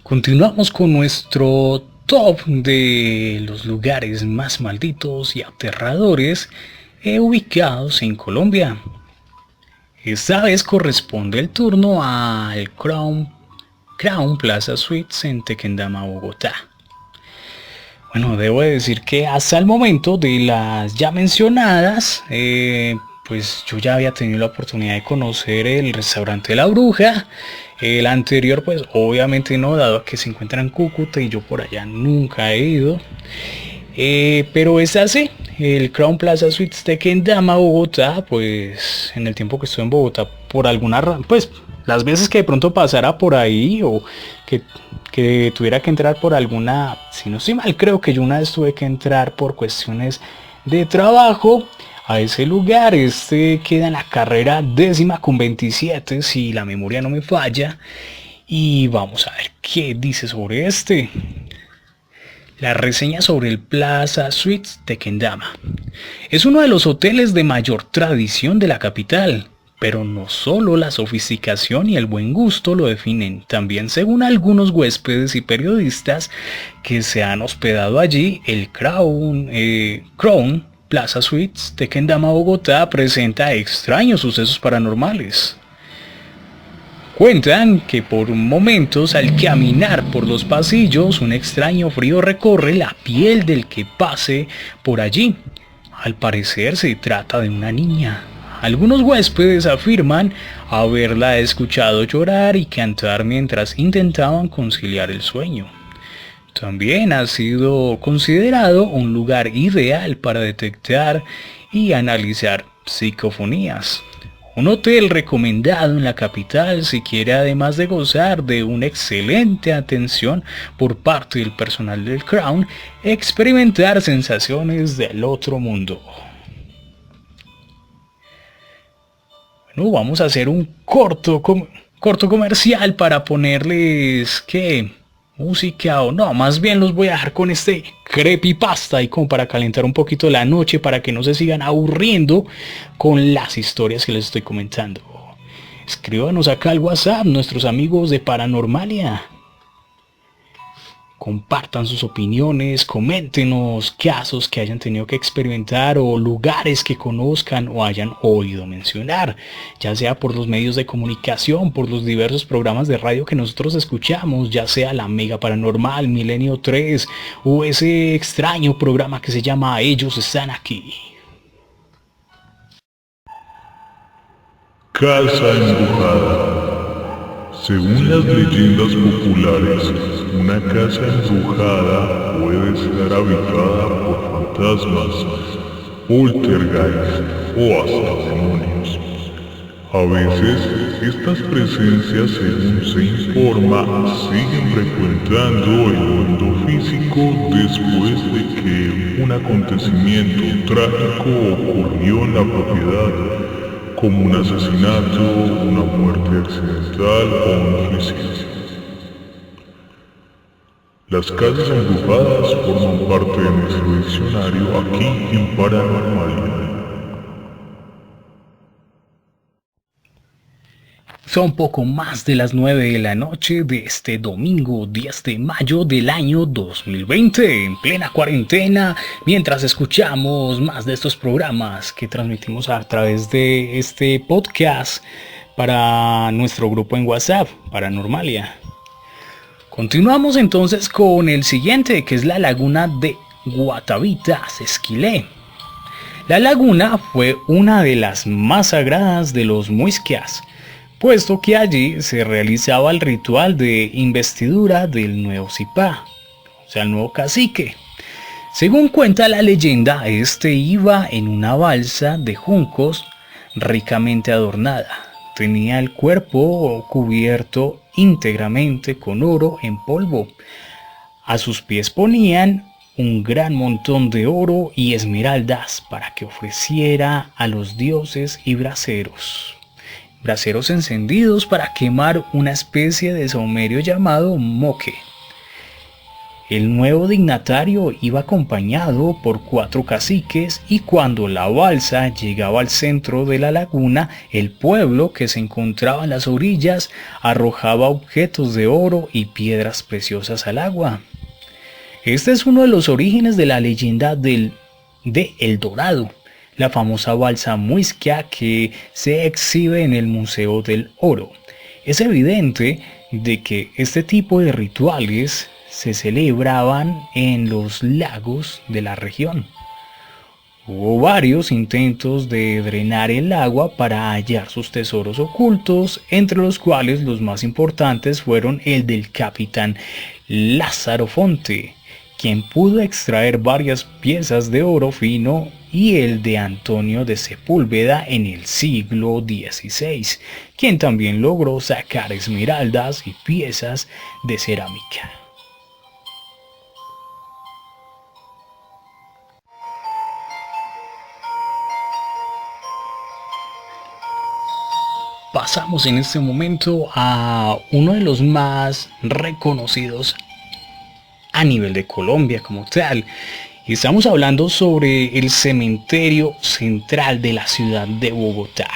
Continuamos con nuestro top de los lugares más malditos y aterradores ubicados en Colombia. Esta vez corresponde el turno al Crown Plaza Suites en Tequendama, Bogotá. Bueno, debo decir que hasta el momento de las ya mencionadas, pues yo ya había tenido la oportunidad de conocer el restaurante La Bruja. El anterior, pues obviamente no, dado que se encuentra en Cúcuta y yo por allá nunca he ido. Pero es así, el Crown Plaza Suites Tequendama, Bogotá, pues en el tiempo que estuve en Bogotá, por alguna razón, pues las veces que de pronto pasara por ahí o que tuviera que entrar por alguna, si no estoy mal, creo que yo una vez tuve que entrar por cuestiones de trabajo a ese lugar. Este queda en la carrera 10ª con 27, si la memoria no me falla, y vamos a ver qué dice sobre este. La reseña sobre el Plaza Suites Tequendama. Es uno de los hoteles de mayor tradición de la capital, pero no solo la sofisticación y el buen gusto lo definen, también según algunos huéspedes y periodistas que se han hospedado allí, el Crown Plaza Suites Tequendama, Bogotá presenta extraños sucesos paranormales. Cuentan que por momentos al caminar por los pasillos un extraño frío recorre la piel del que pase por allí. Al parecer se trata de una niña. Algunos huéspedes afirman haberla escuchado llorar y cantar mientras intentaban conciliar el sueño. También ha sido considerado un lugar ideal para detectar y analizar psicofonías. Un hotel recomendado en la capital si quiere, además de gozar de una excelente atención por parte del personal del Crown, experimentar sensaciones del otro mundo. Bueno, vamos a hacer un corto comercial para ponerles música o no, más bien los voy a dejar con este creepypasta y como para calentar un poquito la noche para que no se sigan aburriendo con las historias que les estoy comentando. Escríbanos acá al WhatsApp, nuestros amigos de Paranormalia. Compartan sus opiniones, coméntenos casos que hayan tenido que experimentar o lugares que conozcan o hayan oído mencionar, ya sea por los medios de comunicación, por los diversos programas de radio que nosotros escuchamos, ya sea la Mega Paranormal, Milenio 3 o ese extraño programa que se llama Ellos Están Aquí. Casa embrujada. Según las leyendas populares, una casa embrujada puede ser habitada por fantasmas, poltergeist o hasta demonios. A veces, estas presencias, según se informa, siguen frecuentando el mundo físico después de que un acontecimiento trágico ocurrió en la propiedad, como un asesinato, una muerte accidental o un suicidio. Las casas embrujadas forman parte de nuestro diccionario aquí en Paranormalia. Son poco más de las 9 de la noche de este domingo 10 de mayo del año 2020, en plena cuarentena, mientras escuchamos más de estos programas que transmitimos a través de este podcast para nuestro grupo en WhatsApp, Paranormalia. Continuamos entonces con el siguiente, que es la laguna de Guatavita-Sesquilé. La laguna fue una de las más sagradas de los muiscas, puesto que allí se realizaba el ritual de investidura del nuevo Zipá, o sea, el nuevo cacique. Según cuenta la leyenda, este iba en una balsa de juncos ricamente adornada. Tenía el cuerpo cubierto íntegramente con oro en polvo. A sus pies ponían un gran montón de oro y esmeraldas para que ofreciera a los dioses y braseros encendidos para quemar una especie de saumerio llamado moque. El nuevo dignatario iba acompañado por 4 caciques y cuando la balsa llegaba al centro de la laguna, el pueblo que se encontraba en las orillas arrojaba objetos de oro y piedras preciosas al agua. Este es uno de los orígenes de la leyenda de El Dorado, la famosa balsa muisca que se exhibe en el Museo del Oro. Es evidente de que este tipo de rituales se celebraban en los lagos de la región. Hubo varios intentos de drenar el agua para hallar sus tesoros ocultos, entre los cuales los más importantes fueron el del capitán Lázaro Fonte, quien pudo extraer varias piezas de oro fino, y el de Antonio de Sepúlveda en el siglo XVI, quien también logró sacar esmeraldas y piezas de cerámica. Pasamos en este momento a uno de los más reconocidos a nivel de Colombia como tal. Y estamos hablando sobre el cementerio central de la ciudad de Bogotá.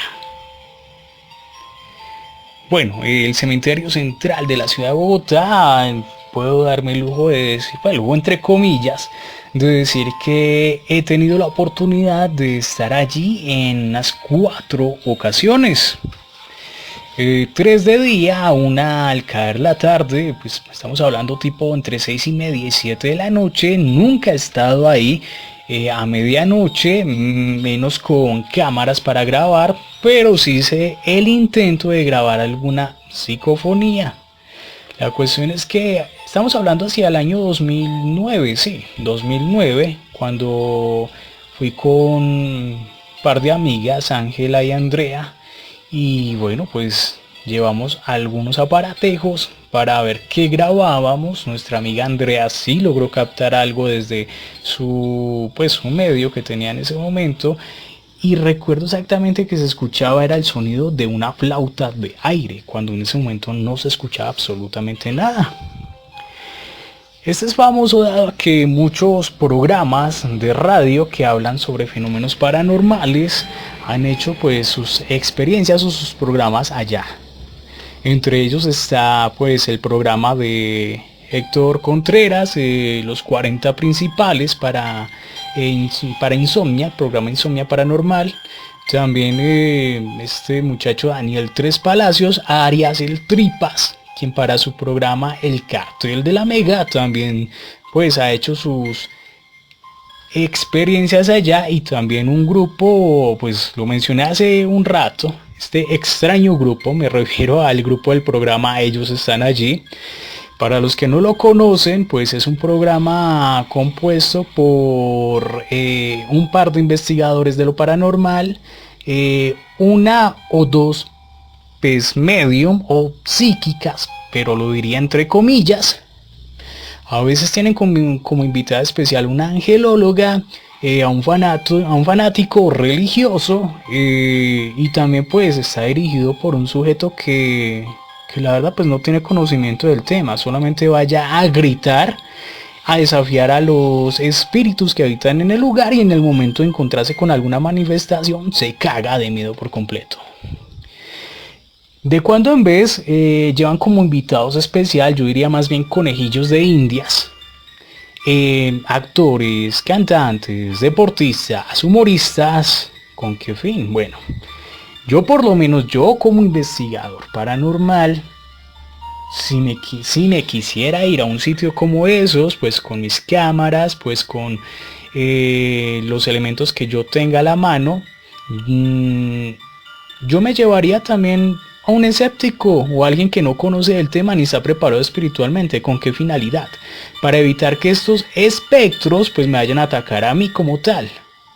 Bueno, el cementerio central de la ciudad de Bogotá, puedo darme el lujo de decir, lujo entre comillas, de decir que he tenido la oportunidad de estar allí en unas 4 ocasiones. 3 de día, una al caer la tarde, pues estamos hablando tipo entre 6:30 y 7 de la noche. Nunca he estado ahí a medianoche, menos con cámaras para grabar, pero sí hice el intento de grabar alguna psicofonía. La cuestión es que estamos hablando hacia el año 2009, sí, 2009, cuando fui con un par de amigas, Ángela y Andrea, y bueno, pues llevamos algunos aparatejos para ver qué grabábamos. Nuestra amiga Andrea sí logró captar algo desde su medio que tenía en ese momento. Y recuerdo exactamente que se escuchaba era el sonido de una flauta de aire, cuando en ese momento no se escuchaba absolutamente nada. Este es famoso dado a que muchos programas de radio que hablan sobre fenómenos paranormales han hecho pues sus experiencias o sus programas allá. Entre ellos está pues el programa de Héctor Contreras, los 40 principales para Insomnia, el programa Insomnia Paranormal. También este muchacho Daniel Tres Palacios, Arias el Tripas, quien para su programa El Cartel de la Mega también pues ha hecho sus experiencias allá. Y también un grupo, pues lo mencioné hace un rato, este extraño grupo, me refiero al grupo del programa Ellos Están Allí. Para los que no lo conocen, pues es un programa compuesto por un par de investigadores de lo paranormal, una o dos pues medium o psíquicas, pero lo diría entre comillas. A veces tienen como invitada especial una angelóloga, a un fanático religioso, y también pues está dirigido por un sujeto que la verdad pues no tiene conocimiento del tema, solamente vaya a gritar, a desafiar a los espíritus que habitan en el lugar, y en el momento de encontrarse con alguna manifestación se caga de miedo por completo. De cuando en vez llevan como invitados especial, yo diría más bien conejillos de indias, actores, cantantes, deportistas, humoristas. ¿Con qué fin? Bueno, yo por lo menos, yo como investigador paranormal, si me quisiera ir a un sitio como esos, pues con mis cámaras, pues con los elementos que yo tenga a la mano, yo me llevaría también a un escéptico o a alguien que no conoce del tema ni está preparado espiritualmente. ¿Con qué finalidad? Para evitar que estos espectros pues me vayan a atacar a mí como tal.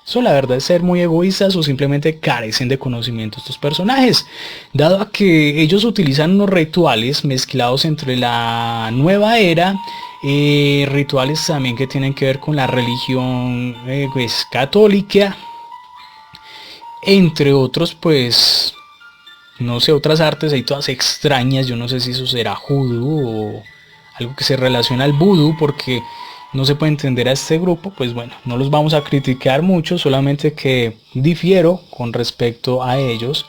Eso la verdad es ser muy egoístas o simplemente carecen de conocimiento estos personajes, dado a que ellos utilizan unos rituales mezclados entre la nueva era, rituales también que tienen que ver con la religión pues, católica, entre otros pues no sé, otras artes ahí todas extrañas. Yo no sé si eso será vudú o algo que se relaciona al vudú, porque no se puede entender a este grupo. Pues bueno, no los vamos a criticar mucho, solamente que difiero con respecto a ellos,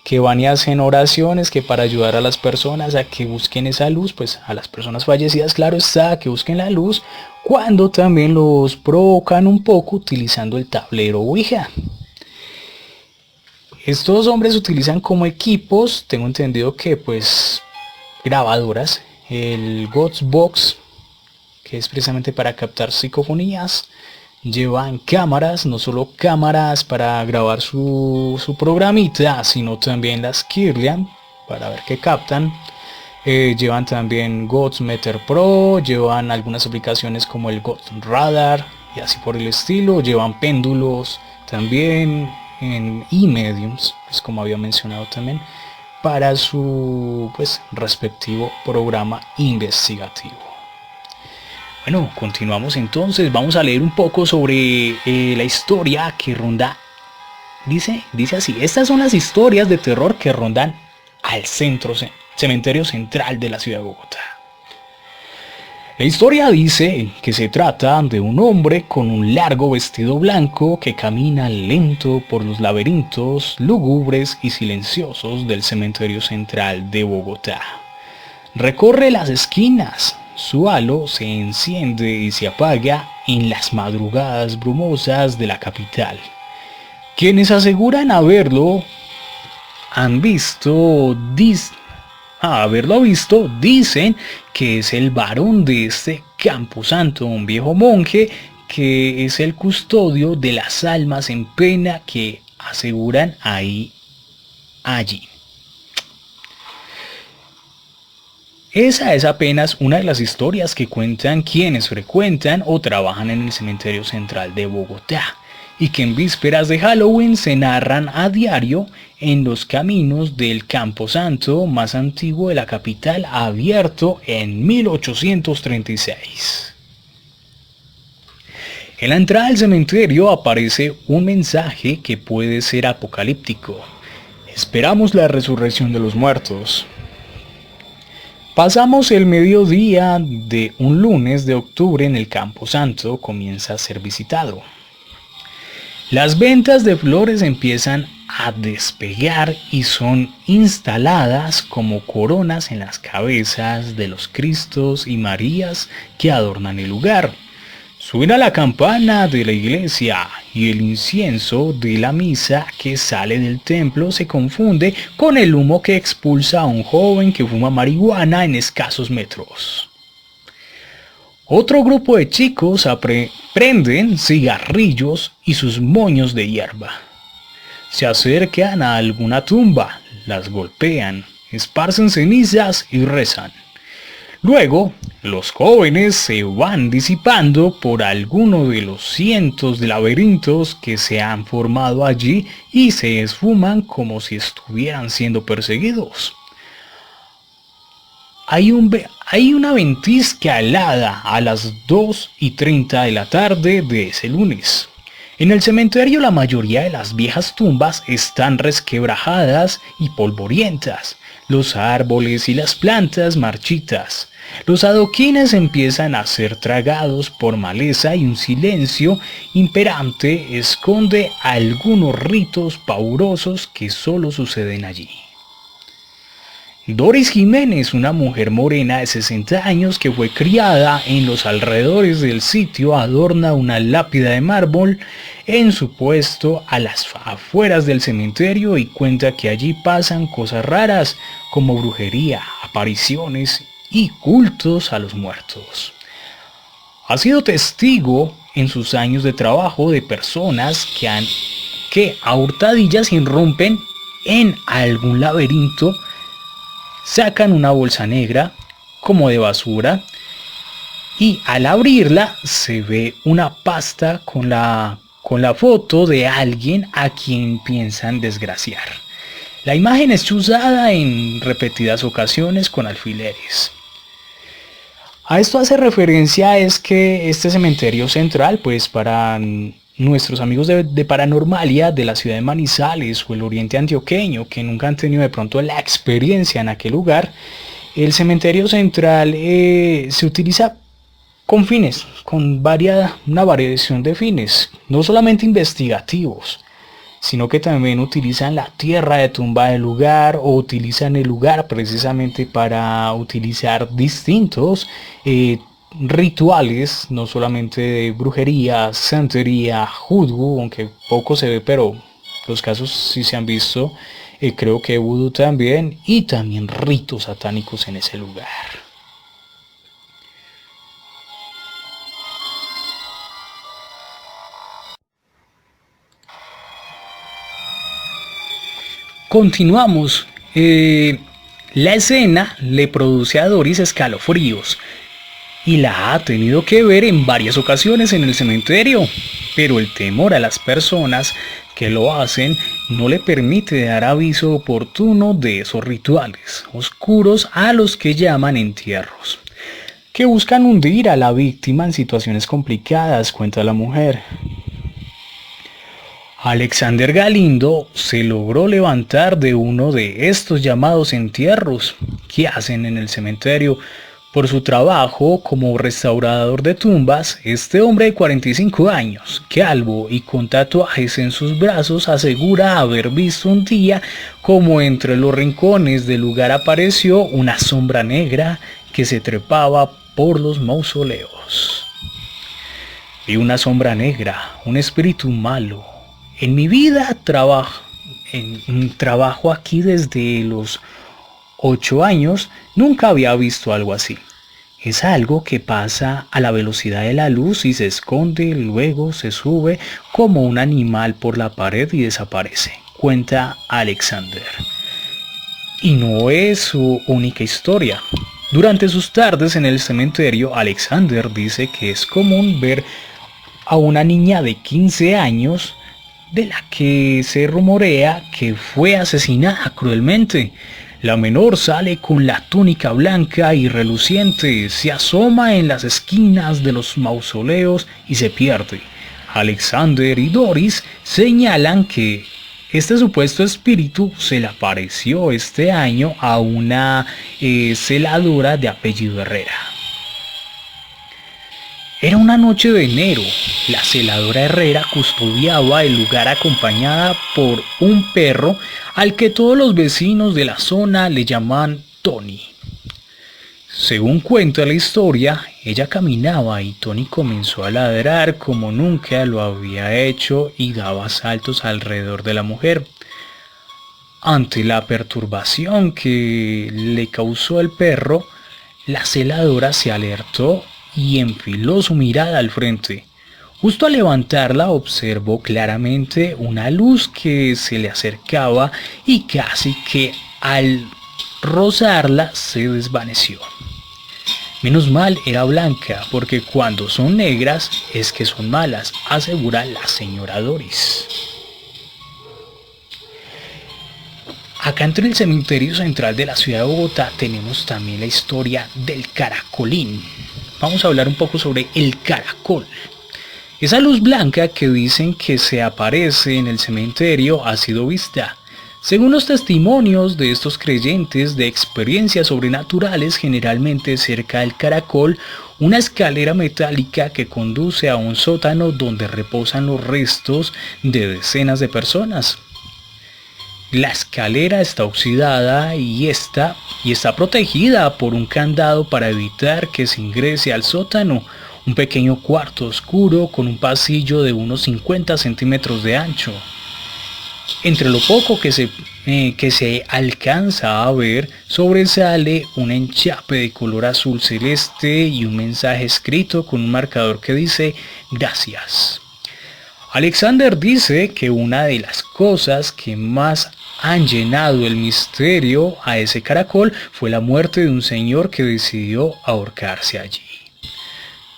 que van y hacen oraciones que para ayudar a las personas a que busquen esa luz, pues a las personas fallecidas, claro está, que busquen la luz, cuando también los provocan un poco utilizando el tablero Ouija. Estos hombres utilizan como equipos, tengo entendido que pues grabadoras, el Box, que es precisamente para captar psicofonías. Llevan cámaras, no solo cámaras para grabar su programita, sino también las Kirlian para ver qué captan. Llevan también Meter Pro, llevan algunas aplicaciones como el Ghost Radar y así por el estilo. Llevan péndulos también y mediums, pues como había mencionado también, para su pues respectivo programa investigativo. Bueno, continuamos entonces, vamos a leer un poco sobre la historia que ronda, dice así: estas son las historias de terror que rondan al cementerio central de la ciudad de Bogotá. La historia dice que se trata de un hombre con un largo vestido blanco que camina lento por los laberintos lúgubres y silenciosos del cementerio central de Bogotá. Recorre las esquinas, su halo se enciende y se apaga en las madrugadas brumosas de la capital. Quienes aseguran haberlo han visto, haberlo visto, dicen que es el varón de este camposanto, un viejo monje que es el custodio de las almas en pena que aseguran allí. Esa es apenas una de las historias que cuentan quienes frecuentan o trabajan en el cementerio central de Bogotá, y que en vísperas de Halloween se narran a diario en los caminos del camposanto más antiguo de la capital, abierto en 1836. En la entrada del cementerio aparece un mensaje que puede ser apocalíptico. Esperamos la resurrección de los muertos. Pasamos el mediodía de un lunes de octubre en el camposanto comienza a ser visitado. Las ventas de flores empiezan a despegar y son instaladas como coronas en las cabezas de los Cristos y Marías que adornan el lugar. Suena la campana de la iglesia y el incienso de la misa que sale del templo se confunde con el humo que expulsa a un joven que fuma marihuana en escasos metros. Otro grupo de chicos prenden cigarrillos y sus moños de hierba. Se acercan a alguna tumba, las golpean, esparcen cenizas y rezan. Luego, los jóvenes se van disipando por alguno de los cientos de laberintos que se han formado allí y se esfuman como si estuvieran siendo perseguidos. Hay una ventisca helada a las 2:30 de la tarde de ese lunes. En el cementerio la mayoría de las viejas tumbas están resquebrajadas y polvorientas, los árboles y las plantas marchitas. Los adoquines empiezan a ser tragados por maleza y un silencio imperante esconde algunos ritos pavorosos que solo suceden allí. Doris Jiménez, una mujer morena de 60 años que fue criada en los alrededores del sitio, adorna una lápida de mármol en su puesto a las afueras del cementerio y cuenta que allí pasan cosas raras como brujería, apariciones y cultos a los muertos. Ha sido testigo en sus años de trabajo de personas que a hurtadillas irrumpen en algún laberinto, sacan una bolsa negra como de basura y al abrirla se ve una pasta con la foto de alguien a quien piensan desgraciar. La imagen es chuzada en repetidas ocasiones con alfileres. A esto hace referencia es que este cementerio central, pues para nuestros amigos de Paranormalia de la ciudad de Manizales o el oriente antioqueño que nunca han tenido de pronto la experiencia en aquel lugar, el cementerio central se utiliza con fines, con una variación de fines, no solamente investigativos, sino que también utilizan la tierra de tumba del lugar o utilizan el lugar precisamente para utilizar distintos rituales, no solamente de brujería, santería, judú, aunque poco se ve, pero los casos sí se han visto, creo que vudú también, y también ritos satánicos en ese lugar. Continuamos. La escena le produce a Doris escalofríos y la ha tenido que ver en varias ocasiones en el cementerio, pero el temor a las personas que lo hacen no le permite dar aviso oportuno de esos rituales oscuros a los que llaman entierros, que buscan hundir a la víctima en situaciones complicadas, cuenta la mujer. Alexander Galindo se logró levantar de uno de estos llamados entierros que hacen en el cementerio. Por su trabajo como restaurador de tumbas, este hombre de 45 años, calvo y con tatuajes en sus brazos, asegura haber visto un día como entre los rincones del lugar apareció una sombra negra que se trepaba por los mausoleos. Vi una sombra negra, un espíritu malo. En mi vida trabajo aquí desde los 8 años, nunca había visto algo así. Es algo que pasa a la velocidad de la luz y se esconde, luego se sube como un animal por la pared y desaparece, cuenta Alexander. Y no es su única historia. Durante sus tardes en el cementerio, Alexander dice que es común ver a una niña de 15 años de la que se rumorea que fue asesinada cruelmente. La menor sale con la túnica blanca y reluciente, se asoma en las esquinas de los mausoleos y se pierde. Alexander y Doris señalan que este supuesto espíritu se le apareció este año a una celadora de apellido Herrera. Era una noche de enero. La celadora Herrera custodiaba el lugar acompañada por un perro al que todos los vecinos de la zona le llaman Tony. Según cuenta la historia, ella caminaba y Tony comenzó a ladrar como nunca lo había hecho y daba saltos alrededor de la mujer. Ante la perturbación que le causó el perro, la celadora se alertó y enfiló su mirada al frente. Justo al levantarla observó claramente una luz que se le acercaba y casi que al rozarla se desvaneció. Menos mal era blanca, porque cuando son negras es que son malas, asegura la señora Doris. Acá entre el cementerio central de la ciudad de Bogotá tenemos también la historia del caracolín. Vamos a hablar un poco sobre el caracol. Esa luz blanca que dicen que se aparece en el cementerio ha sido vista. Según los testimonios de estos creyentes de experiencias sobrenaturales, generalmente cerca del caracol, una escalera metálica que conduce a un sótano donde reposan los restos de decenas de personas. La escalera está oxidada y está protegida por un candado para evitar que se ingrese al sótano. Un pequeño cuarto oscuro con un pasillo de unos 50 centímetros de ancho. Entre lo poco que se alcanza a ver, sobresale un enchape de color azul celeste y un mensaje escrito con un marcador que dice gracias. Alexander dice que una de las cosas que más han llenado el misterio a ese caracol fue la muerte de un señor que decidió ahorcarse allí.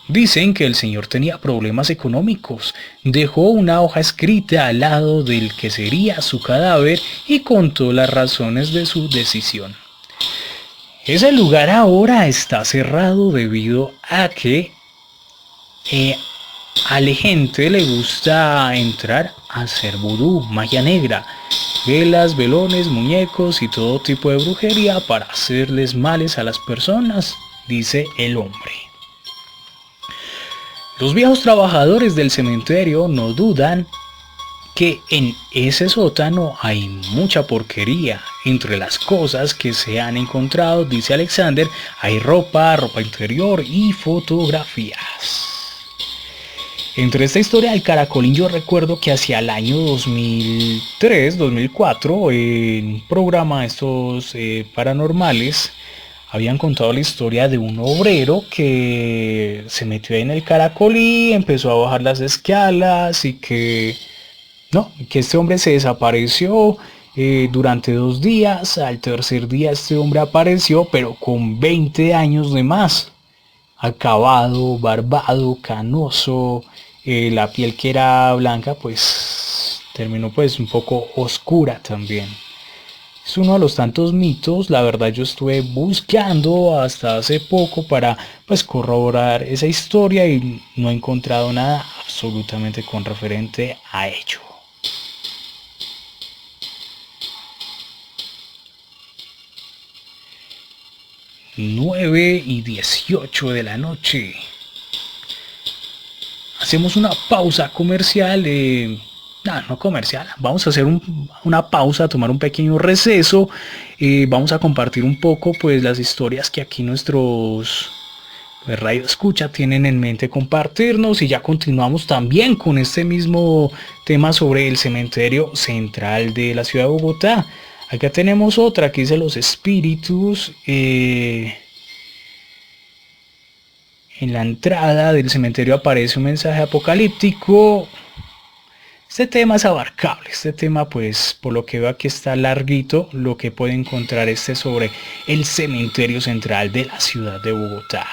Dicen que el señor tenía problemas económicos, dejó una hoja escrita al lado del que sería su cadáver y contó las razones de su decisión. Ese lugar ahora está cerrado debido a que a la gente le gusta entrar a hacer vudú, magia negra, velas, velones, muñecos y todo tipo de brujería para hacerles males a las personas, dice el hombre. Los viejos trabajadores del cementerio no dudan que en ese sótano hay mucha porquería. Entre las cosas que se han encontrado, dice Alexander, hay ropa interior y fotografías. Entre esta historia del caracolín yo recuerdo que hacia el año 2003, 2004, en un programa de estos paranormales, habían contado la historia de un obrero que se metió en el caracol y empezó a bajar las escalas y que este hombre se desapareció durante 2 días. Al tercer día este hombre apareció, pero con 20 años de más. Acabado, barbado, canoso, la piel que era blanca pues terminó pues un poco oscura también. Es uno de los tantos mitos. La verdad yo estuve buscando hasta hace poco para pues corroborar esa historia y no he encontrado nada absolutamente con referente a ello. (9:18 de la noche). Hacemos una pausa comercial. No comercial, vamos a hacer una pausa, tomar un pequeño receso, vamos a compartir un poco pues las historias que aquí nuestros pues Radio Escucha tienen en mente compartirnos, y ya continuamos también con este mismo tema sobre el cementerio central de la ciudad de Bogotá. Acá tenemos otra que dice los espíritus. En la entrada del cementerio aparece un mensaje apocalíptico. Este tema es abarcable, este tema pues por lo que veo aquí está larguito. Lo que puede encontrar sobre el cementerio central de la ciudad de Bogotá.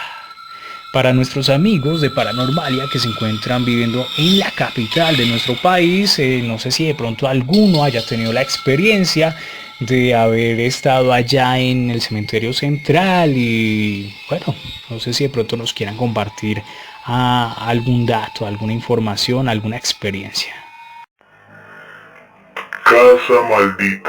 Para nuestros amigos de Paranormalia que se encuentran viviendo en la capital de nuestro país, no sé si de pronto alguno haya tenido la experiencia de haber estado allá en el cementerio central, y bueno, no sé si de pronto nos quieran compartir algún dato, alguna información, alguna experiencia. Casa maldita.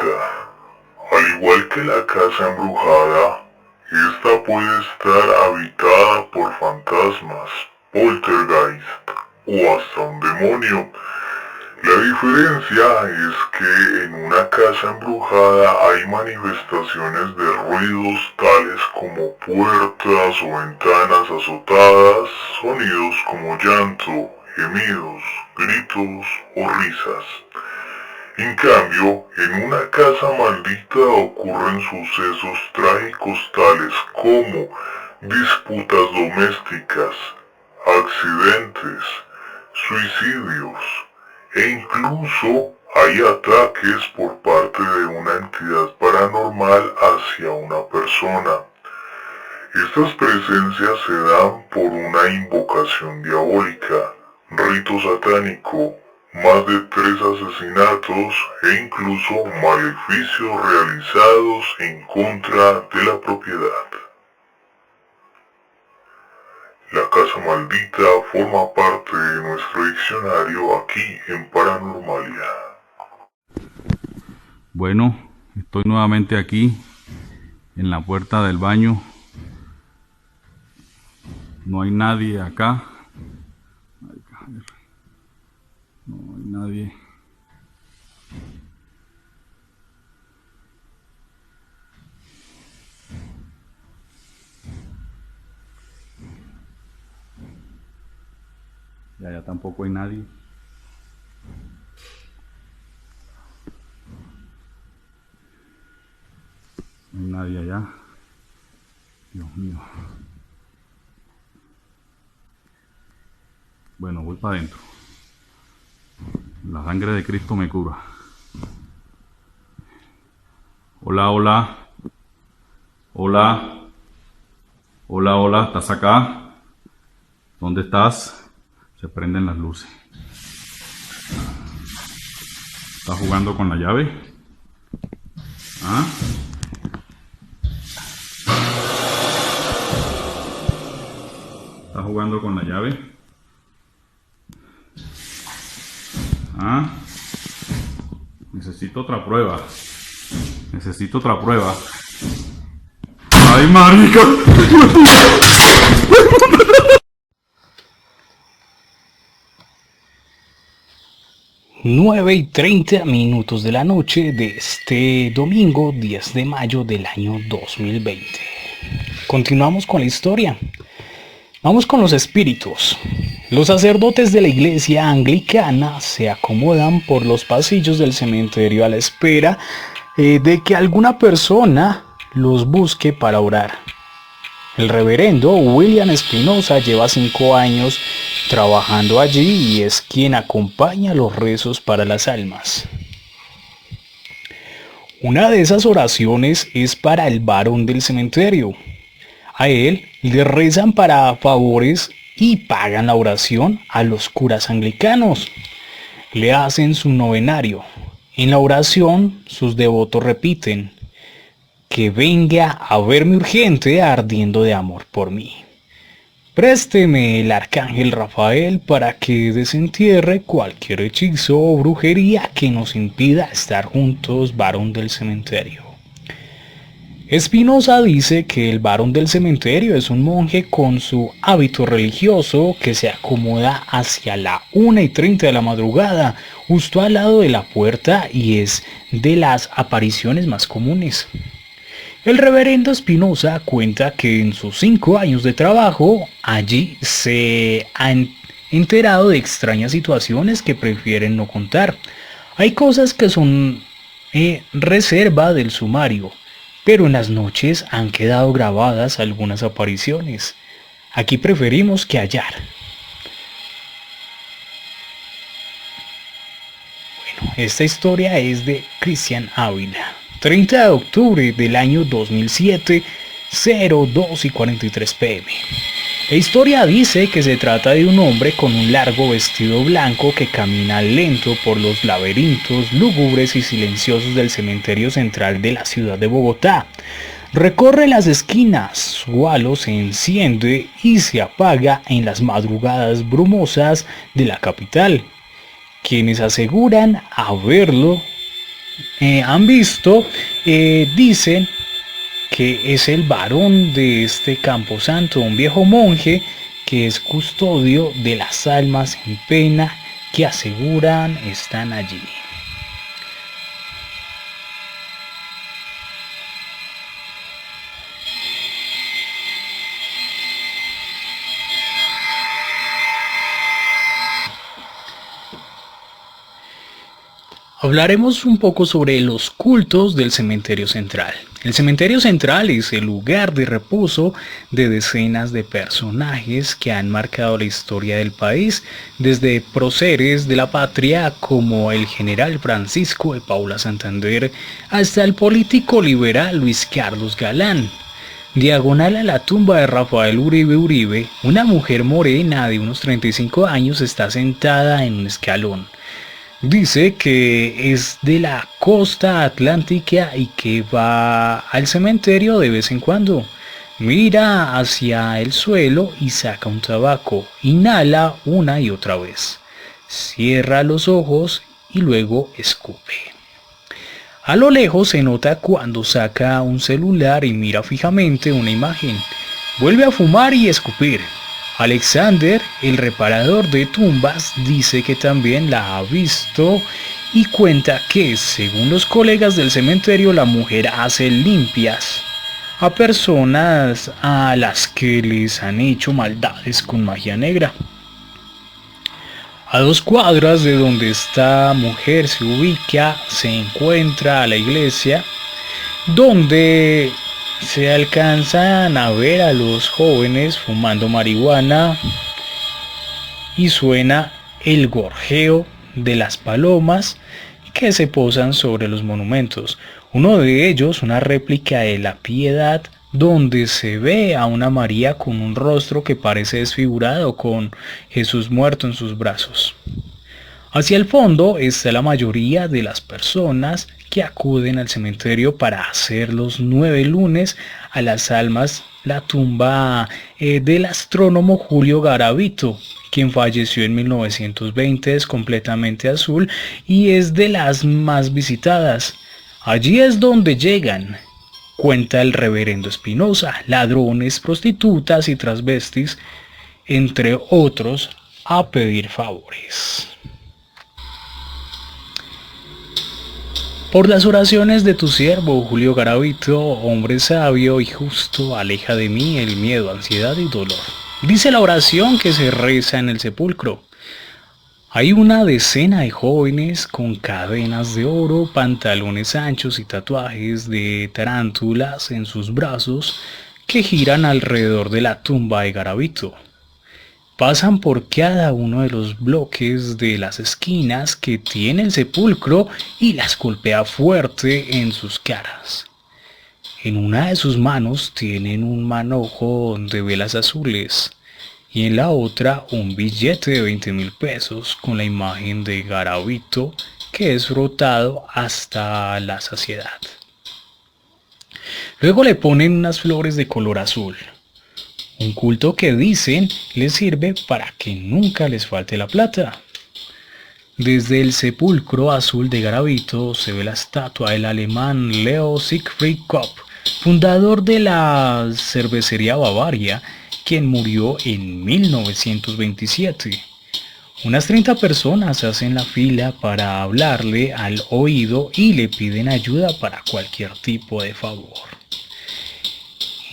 Al igual que la casa embrujada, esta puede estar habitada por fantasmas, poltergeist o hasta un demonio. La diferencia es que en una casa embrujada hay manifestaciones de ruidos tales como puertas o ventanas azotadas, sonidos como llanto, gemidos, gritos o risas. En cambio, en una casa maldita ocurren sucesos trágicos tales como disputas domésticas, accidentes, suicidios e incluso hay ataques por parte de una entidad paranormal hacia una persona. Estas presencias se dan por una invocación diabólica, rito satánico, más de 3 asesinatos e incluso maleficios realizados en contra de la propiedad. La casa maldita forma parte de nuestro diccionario aquí en Paranormalia. Bueno, estoy nuevamente aquí en la puerta del baño. No hay nadie acá. No hay nadie. Y allá tampoco hay nadie. No hay nadie allá. Dios mío. Bueno, voy para adentro. La sangre de Cristo me cura. Hola, hola. Hola. Hola, hola. ¿Estás acá? ¿Dónde estás? Se prenden las luces. ¿Estás jugando con la llave? ¿Ah? ¿Estás jugando con la llave? ¿Ah? Necesito otra prueba. Necesito otra prueba. ¡Ay, marica! 9:30 de la noche de este domingo 10 de mayo del año 2020. Continuamos con la historia. Vamos con los espíritus. Los sacerdotes de la iglesia anglicana se acomodan por los pasillos del cementerio a la espera de que alguna persona los busque para orar. El reverendo William Espinosa lleva 5 años trabajando allí y es quien acompaña los rezos para las almas. Una de esas oraciones es para el varón del cementerio. A él le rezan para favores y pagan la oración a los curas anglicanos. Le hacen su novenario. En la oración sus devotos repiten: que venga a verme urgente ardiendo de amor por mí. Présteme el arcángel Rafael para que desentierre cualquier hechizo o brujería que nos impida estar juntos, varón del cementerio. Espinosa dice que el varón del cementerio es un monje con su hábito religioso que se acomoda hacia la 1:30 de la madrugada, justo al lado de la puerta, y es de las apariciones más comunes. El reverendo Espinosa cuenta que en sus 5 años de trabajo allí se han enterado de extrañas situaciones que prefieren no contar. Hay cosas que son reserva del sumario, pero en las noches han quedado grabadas algunas apariciones. Aquí preferimos que hallar. Bueno, esta historia es de Cristian Ávila. 30 de octubre del año 2007, 02:43 p.m. La historia dice que se trata de un hombre con un largo vestido blanco que camina lento por los laberintos lúgubres y silenciosos del cementerio central de la ciudad de Bogotá. Recorre las esquinas, su halo se enciende y se apaga en las madrugadas brumosas de la capital. Quienes aseguran haberlo han visto, dicen que es el varón de este camposanto, un viejo monje que es custodio de las almas en pena que aseguran están allí. Hablaremos un poco sobre los cultos del cementerio central. El cementerio central es el lugar de reposo de decenas de personajes que han marcado la historia del país, desde próceres de la patria como el general Francisco de Paula Santander hasta el político liberal Luis Carlos Galán. Diagonal a la tumba de Rafael Uribe Uribe, una mujer morena de unos 35 años está sentada en un escalón. Dice que es de la costa atlántica y que va al cementerio de vez en cuando. Mira hacia el suelo y saca un tabaco. Inhala una y otra vez. Cierra los ojos y luego escupe. A lo lejos se nota cuando saca un celular y mira fijamente una imagen. Vuelve a fumar y escupir. Alexander, el reparador de tumbas, dice que también la ha visto y cuenta que, según los colegas del cementerio, la mujer hace limpias a personas a las que les han hecho maldades con magia negra. A 2 cuadras de donde esta mujer se ubica, se encuentra la iglesia, donde se alcanzan a ver a los jóvenes fumando marihuana y suena el gorjeo de las palomas que se posan sobre los monumentos. Uno de ellos, una réplica de la Piedad, donde se ve a una María con un rostro que parece desfigurado, con Jesús muerto en sus brazos. Hacia el fondo está la mayoría de las personas que acuden al cementerio para hacer los 9 lunes a las almas, la tumba del astrónomo Julio Garavito, quien falleció en 1920, es completamente azul y es de las más visitadas. Allí es donde llegan, cuenta el reverendo Espinosa, ladrones, prostitutas y transvestis, entre otros, a pedir favores. Por las oraciones de tu siervo Julio Garavito, hombre sabio y justo, aleja de mí el miedo, ansiedad y dolor. Dice la oración que se reza en el sepulcro. Hay una decena de jóvenes con cadenas de oro, pantalones anchos y tatuajes de tarántulas en sus brazos que giran alrededor de la tumba de Garavito. Pasan por cada uno de los bloques de las esquinas que tiene el sepulcro y las golpea fuerte en sus caras. En una de sus manos tienen un manojo de velas azules y en la otra un billete de 20,000 pesos con la imagen de Garavito que es frotado hasta la saciedad. Luego le ponen unas flores de color azul. Un culto que dicen les sirve para que nunca les falte la plata. Desde el sepulcro azul de Garavito se ve la estatua del alemán Leo Siegfried Kopp, fundador de la cervecería Bavaria, quien murió en 1927. Unas 30 personas hacen la fila para hablarle al oído y le piden ayuda para cualquier tipo de favor.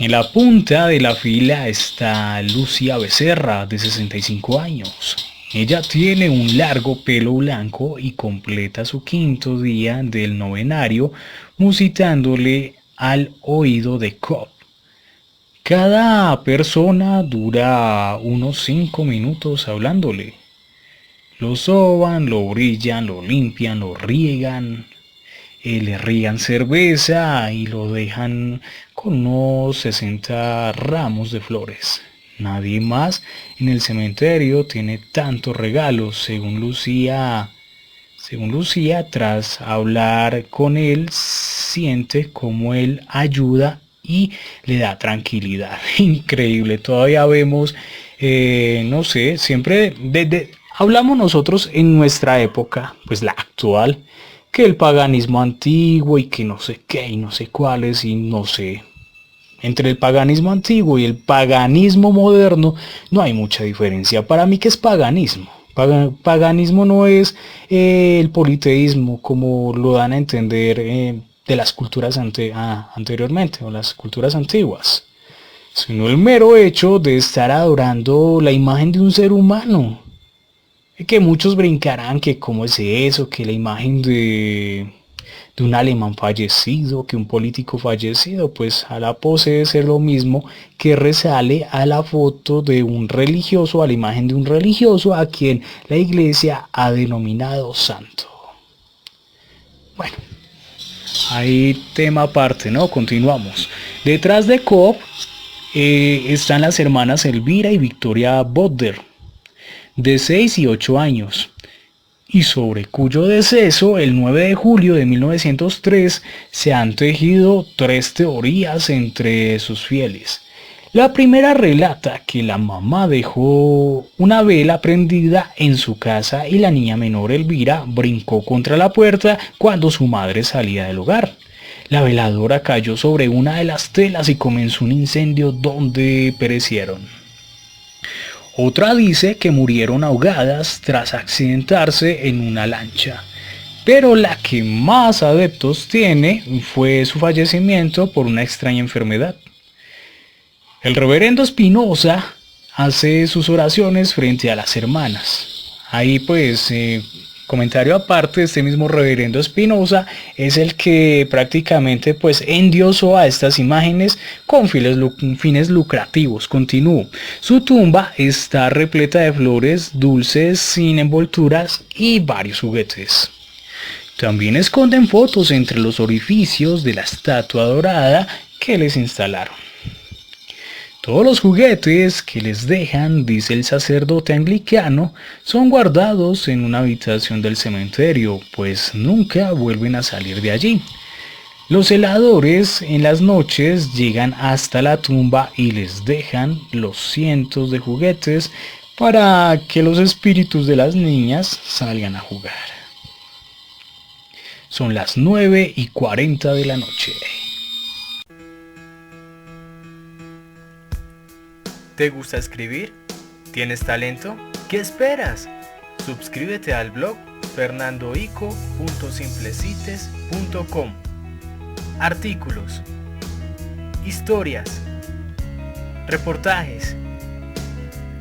En la punta de la fila está Lucía Becerra, de 65 años. Ella tiene un largo pelo blanco y completa su quinto día del novenario musitándole al oído de Cobb. Cada persona dura unos 5 minutos hablándole. Lo soban, lo brillan, lo limpian, lo riegan, le riegan cerveza y lo dejan con unos 60 ramos de flores. Nadie más en el cementerio tiene tantos regalos, según Lucía, tras hablar con él, siente como él ayuda y le da tranquilidad. Increíble, todavía vemos, no sé, siempre hablamos nosotros en nuestra época, pues la actual, que el paganismo antiguo y que no sé qué y no sé cuáles y no sé. Entre el paganismo antiguo y el paganismo moderno no hay mucha diferencia. Para mí, ¿qué es paganismo? Paganismo no es el politeísmo como lo dan a entender de las culturas anteriormente o las culturas antiguas, sino el mero hecho de estar adorando la imagen de un ser humano. Que muchos brincarán que cómo es eso, que la imagen de un alemán fallecido, que un político fallecido, pues a la pose debe ser lo mismo que resale a la foto de un religioso, a la imagen de un religioso a quien la iglesia ha denominado santo. Bueno, hay tema aparte, ¿no? Continuamos. Detrás de Cobb están las hermanas Elvira y Victoria Botter, de 6 y 8 años, y sobre cuyo deceso el 9 de julio de 1903 se han tejido 3 teorías entre sus fieles. La primera relata que la mamá dejó una vela prendida en su casa y la niña menor Elvira brincó contra la puerta cuando su madre salía del hogar. La veladora cayó sobre una de las telas y comenzó un incendio donde perecieron. Otra dice que murieron ahogadas tras accidentarse en una lancha, pero la que más adeptos tiene fue su fallecimiento por una extraña enfermedad. El reverendo Espinosa hace sus oraciones frente a las hermanas. Ahí pues, comentario aparte, este mismo reverendo Espinosa es el que prácticamente pues endiosó a estas imágenes con fines lucrativos. Continúo. Su tumba está repleta de flores dulces sin envolturas y varios juguetes. También esconden fotos entre los orificios de la estatua dorada que les instalaron. Todos los juguetes que les dejan, dice el sacerdote anglicano, son guardados en una habitación del cementerio, pues nunca vuelven a salir de allí. Los celadores en las noches llegan hasta la tumba y les dejan los cientos de juguetes para que los espíritus de las niñas salgan a jugar. Son las 9:40 de la noche. ¿Te gusta escribir? ¿Tienes talento? ¿Qué esperas? Suscríbete al blog fernandoico.simplecites.com. Artículos, historias, reportajes,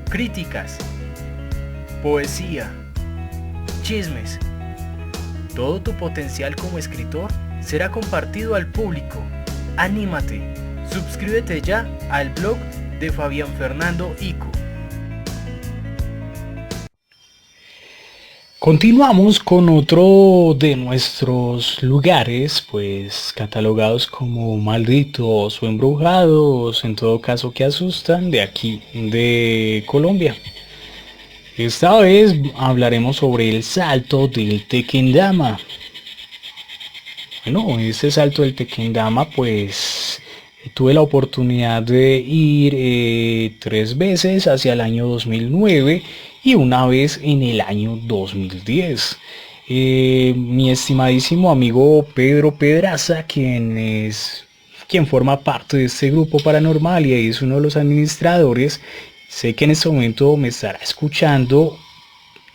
críticas, poesía, chismes. Todo tu potencial como escritor será compartido al público. ¡Anímate! Suscríbete ya al blog de Fabián Fernando Ico. Continuamos con otro de nuestros lugares, pues catalogados como malditos o embrujados, en todo caso que asustan, de aquí, de Colombia. Esta vez hablaremos sobre el salto del Tequendama. Bueno, este salto del Tequendama, pues tuve la oportunidad de ir 3 veces hacia el año 2009 y una vez en el año 2010. Mi estimadísimo amigo Pedro Pedraza, quien forma parte de este grupo paranormal y es uno de los administradores, sé que en este momento me estará escuchando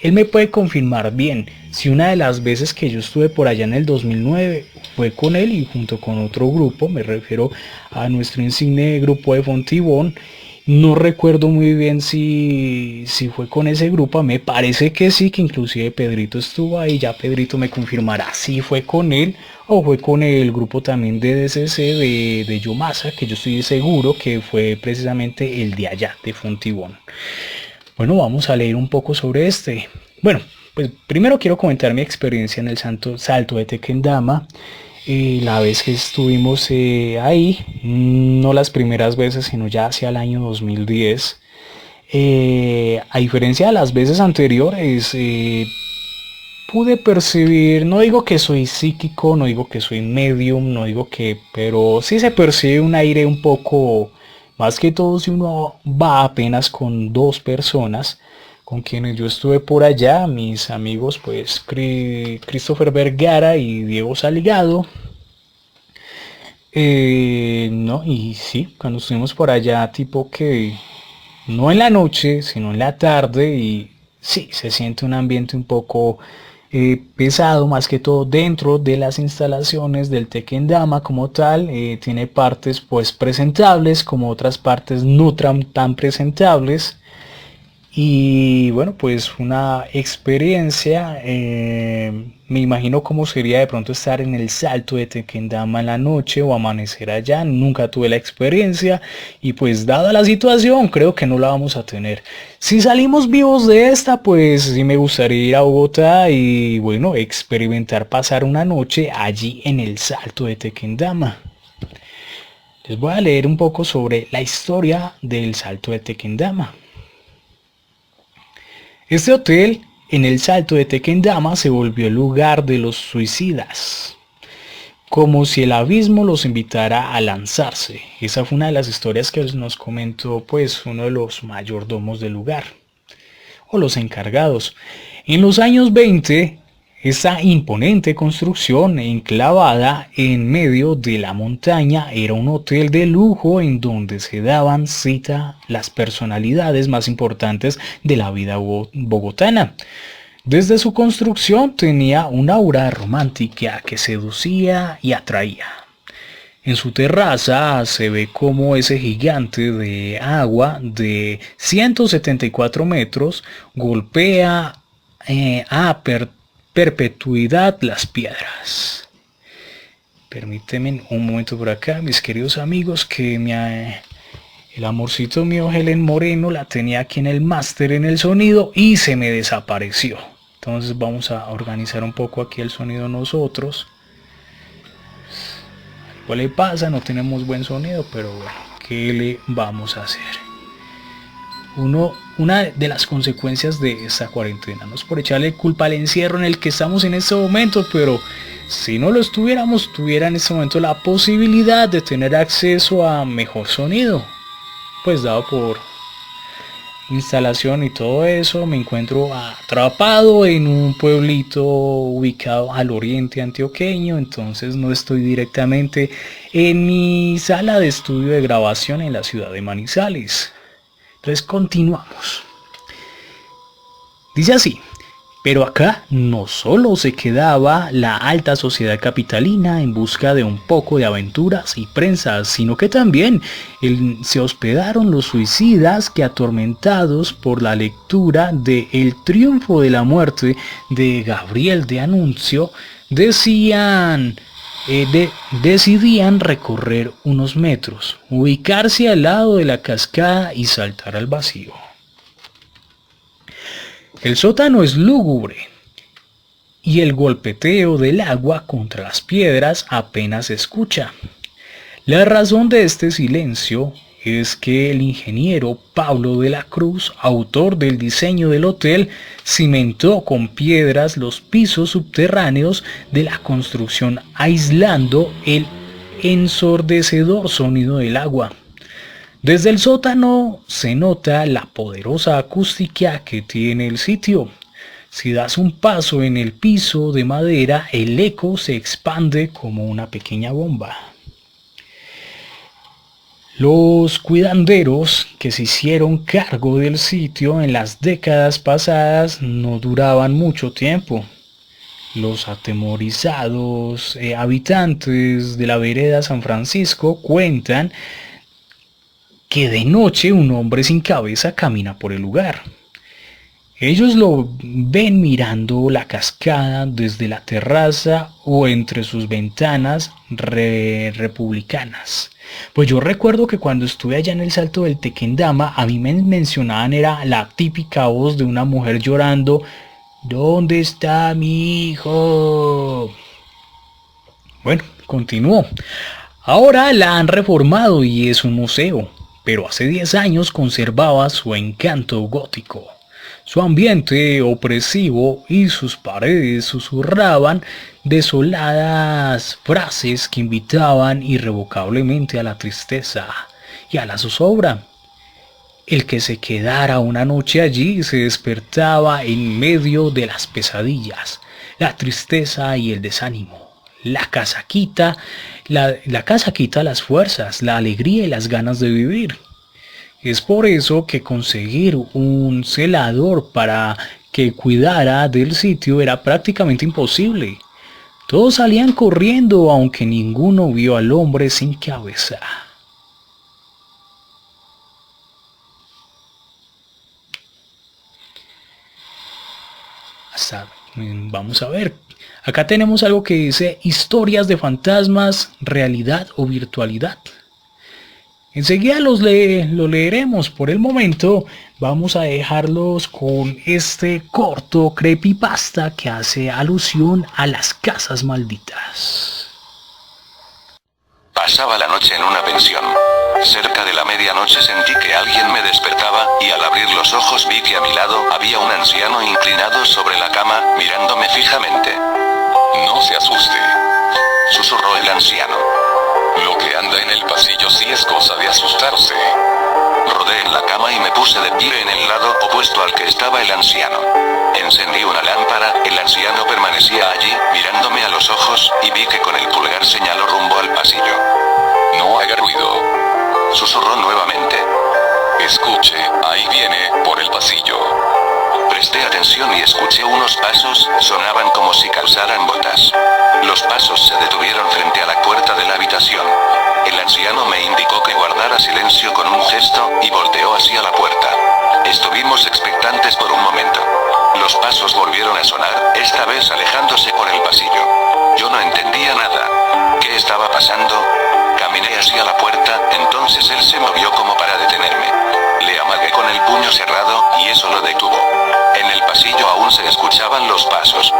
Él me puede confirmar bien si una de las veces que yo estuve por allá en el 2009 fue con él y junto con otro grupo, me refiero a nuestro insigne grupo de Fontibón. No recuerdo muy bien si fue con ese grupo, me parece que sí, que inclusive Pedrito estuvo ahí, ya Pedrito me confirmará si fue con él o fue con el grupo también de DCC de Yomasa, que yo estoy seguro que fue precisamente el de allá, de Fontibón. Bueno, vamos a leer un poco sobre este. Bueno, pues primero quiero comentar mi experiencia en el salto de Tequendama. La vez que estuvimos ahí, no las primeras veces, sino ya hacia el año 2010. A diferencia de las veces anteriores, pude percibir, no digo que soy psíquico, no digo que soy medium, no digo que, pero sí se percibe un aire un poco, más que todo si uno va apenas con 2 personas con quienes yo estuve por allá, mis amigos pues Christopher Vergara y Diego Salgado. No, y sí, cuando estuvimos por allá, tipo que no en la noche, sino en la tarde, y sí, se siente un ambiente un poco pesado, más que todo dentro de las instalaciones del Tequendama como tal. Tiene partes pues presentables, como otras partes no tan presentables. Y bueno, pues una experiencia, me imagino cómo sería de pronto estar en el salto de Tequendama en la noche o amanecer allá. Nunca tuve la experiencia y pues dada la situación creo que no la vamos a tener. Si salimos vivos de esta, pues sí me gustaría ir a Bogotá y bueno, experimentar pasar una noche allí en el salto de Tequendama. Les voy a leer un poco sobre la historia del salto de Tequendama. Este hotel en el salto de Tequendama se volvió el lugar de los suicidas, como si el abismo los invitara a lanzarse. Esa fue una de las historias que nos comentó pues uno de los mayordomos del lugar, o los encargados. En los años 20, esa imponente construcción enclavada en medio de la montaña era un hotel de lujo en donde se daban cita las personalidades más importantes de la vida bogotana. Desde su construcción tenía una aura romántica que seducía y atraía. En su terraza se ve como ese gigante de agua de 174 metros golpea a perpetuidad las piedras. Permíteme un momento por acá, mis queridos amigos, que el amorcito mío Helen Moreno la tenía aquí en el máster en el sonido y se me desapareció. Entonces vamos a organizar un poco aquí el sonido nosotros. ¿Cuál le pasa? No tenemos buen sonido, pero bueno, ¿qué le vamos a hacer? Una de las consecuencias de esta cuarentena, no es por echarle culpa al encierro en el que estamos en este momento, pero si no lo estuviéramos, tuviera en este momento la posibilidad de tener acceso a mejor sonido, pues dado por instalación y todo eso, me encuentro atrapado en un pueblito ubicado al oriente antioqueño, entonces no estoy directamente en mi sala de estudio de grabación en la ciudad de Manizales. Entonces continuamos. Dice así: pero acá no solo se quedaba la alta sociedad capitalina en busca de un poco de aventuras y prensas, sino que también se hospedaron los suicidas que, atormentados por la lectura de El triunfo de la muerte de Gabriel de Anuncio, decidían recorrer unos metros, ubicarse al lado de la cascada y saltar al vacío. El sótano es lúgubre y el golpeteo del agua contra las piedras apenas se escucha. La razón de este silencio es que el ingeniero Pablo de la Cruz, autor del diseño del hotel, cimentó con piedras los pisos subterráneos de la construcción, aislando el ensordecedor sonido del agua. Desde el sótano se nota la poderosa acústica que tiene el sitio. Si das un paso en el piso de madera, el eco se expande como una pequeña bomba. Los cuidanderos que se hicieron cargo del sitio en las décadas pasadas no duraban mucho tiempo. Los atemorizados habitantes de la vereda San Francisco cuentan que de noche un hombre sin cabeza camina por el lugar. Ellos lo ven mirando la cascada desde la terraza o entre sus ventanas republicanas. Pues yo recuerdo que cuando estuve allá en el Salto del Tequendama, a mí me mencionaban era la típica voz de una mujer llorando: ¿dónde está mi hijo? Bueno, continuó. Ahora la han reformado y es un museo, pero hace 10 años conservaba su encanto gótico. Su ambiente opresivo y sus paredes susurraban desoladas frases que invitaban irrevocablemente a la tristeza y a la zozobra. El que se quedara una noche allí se despertaba en medio de las pesadillas, la tristeza y el desánimo. La casa quita las fuerzas, la alegría y las ganas de vivir. Es por eso que conseguir un celador para que cuidara del sitio era prácticamente imposible. Todos salían corriendo, aunque ninguno vio al hombre sin cabeza. Vamos a ver. Acá tenemos algo que dice: historias de fantasmas, realidad o virtualidad. Enseguida lo leeremos. Por el momento vamos a dejarlos con este corto creepypasta que hace alusión a las casas malditas. Pasaba la noche en una pensión. Cerca de la medianoche sentí que alguien me despertaba, y al abrir los ojos vi que a mi lado había un anciano inclinado sobre la cama, mirándome fijamente. «No se asuste», susurró el anciano. «Lo que anda en el pasillo sí es cosa de asustarse». Rodé en la cama y me puse de pie en el lado opuesto al que estaba el anciano. Encendí una lámpara, el anciano permanecía allí, mirándome a los ojos, y vi que con el pulgar señaló rumbo al pasillo. «No haga ruido», susurró nuevamente. «Escuche, ahí viene, por el pasillo». Presté atención y escuché unos pasos, sonaban como si calzaran botas. Los pasos se detuvieron frente a la puerta de la habitación. El anciano me indicó que guardara silencio con un gesto, y volteó hacia la puerta. Estuvimos expectantes por un momento. Los pasos volvieron a sonar, esta vez alejándose por el pasillo. Yo no entendía nada. ¿Qué estaba pasando? Caminé hacia la puerta, entonces él se movió como para detenerme. Le amagué con el puño cerrado, y eso lo detuvo. En el pasillo aún se escuchaban los pasos.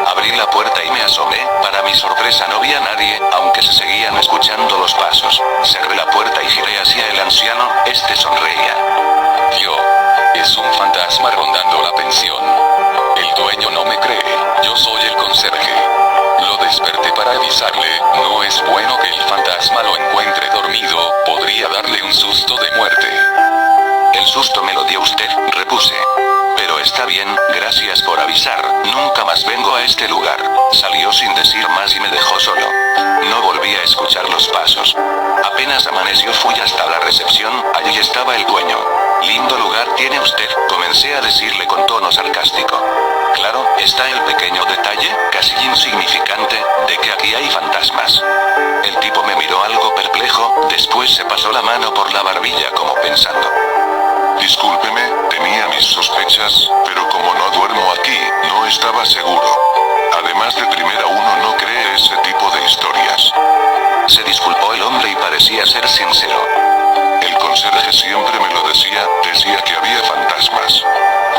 Abrí la puerta y me asomé, para mi sorpresa no vi a nadie, aunque se seguían escuchando los pasos. Cerré la puerta y giré hacia el anciano, este sonreía. «Yo. Es un fantasma rondando la pensión. El dueño no me cree, yo soy el conserje. Lo desperté para avisarle, no es bueno que el fantasma lo encuentre dormido, podría darle un susto de muerte». «El susto me lo dio usted», repuse. «Pero está bien, gracias por avisar, nunca más vengo a este lugar». Salió sin decir más y me dejó solo. No volví a escuchar los pasos. Apenas amaneció fui hasta la recepción, allí estaba el dueño. «Lindo lugar tiene usted», comencé a decirle con tono sarcástico. «Claro, está el pequeño detalle, casi insignificante, de que aquí hay fantasmas». El tipo me miró algo perplejo, después se pasó la mano por la barbilla como pensando. «Discúlpeme, tenía mis sospechas, pero como no duermo aquí, no estaba seguro. Además de primera uno no cree ese tipo de historias». Se disculpó el hombre y parecía ser sincero. «El conserje siempre me lo decía que había fantasmas.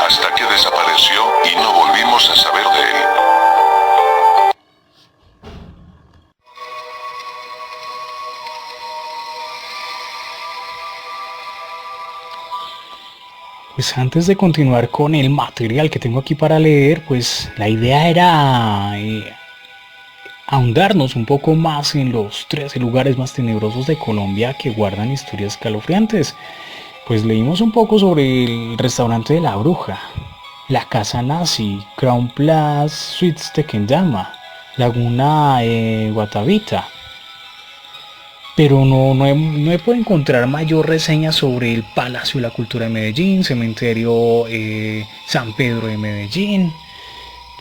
Hasta que desapareció, y no volvimos a saber de él». Pues antes de continuar con el material que tengo aquí para leer, pues la idea era ahondarnos un poco más en los 13 lugares más tenebrosos de Colombia que guardan historias escalofriantes. Pues leímos un poco sobre el restaurante de la Bruja, la Casa Nazi, Crown Plaza Suites Tequendama, Laguna Guatavita. pero no he podido encontrar mayor reseña sobre el Palacio de la Cultura de Medellín, Cementerio San Pedro de Medellín.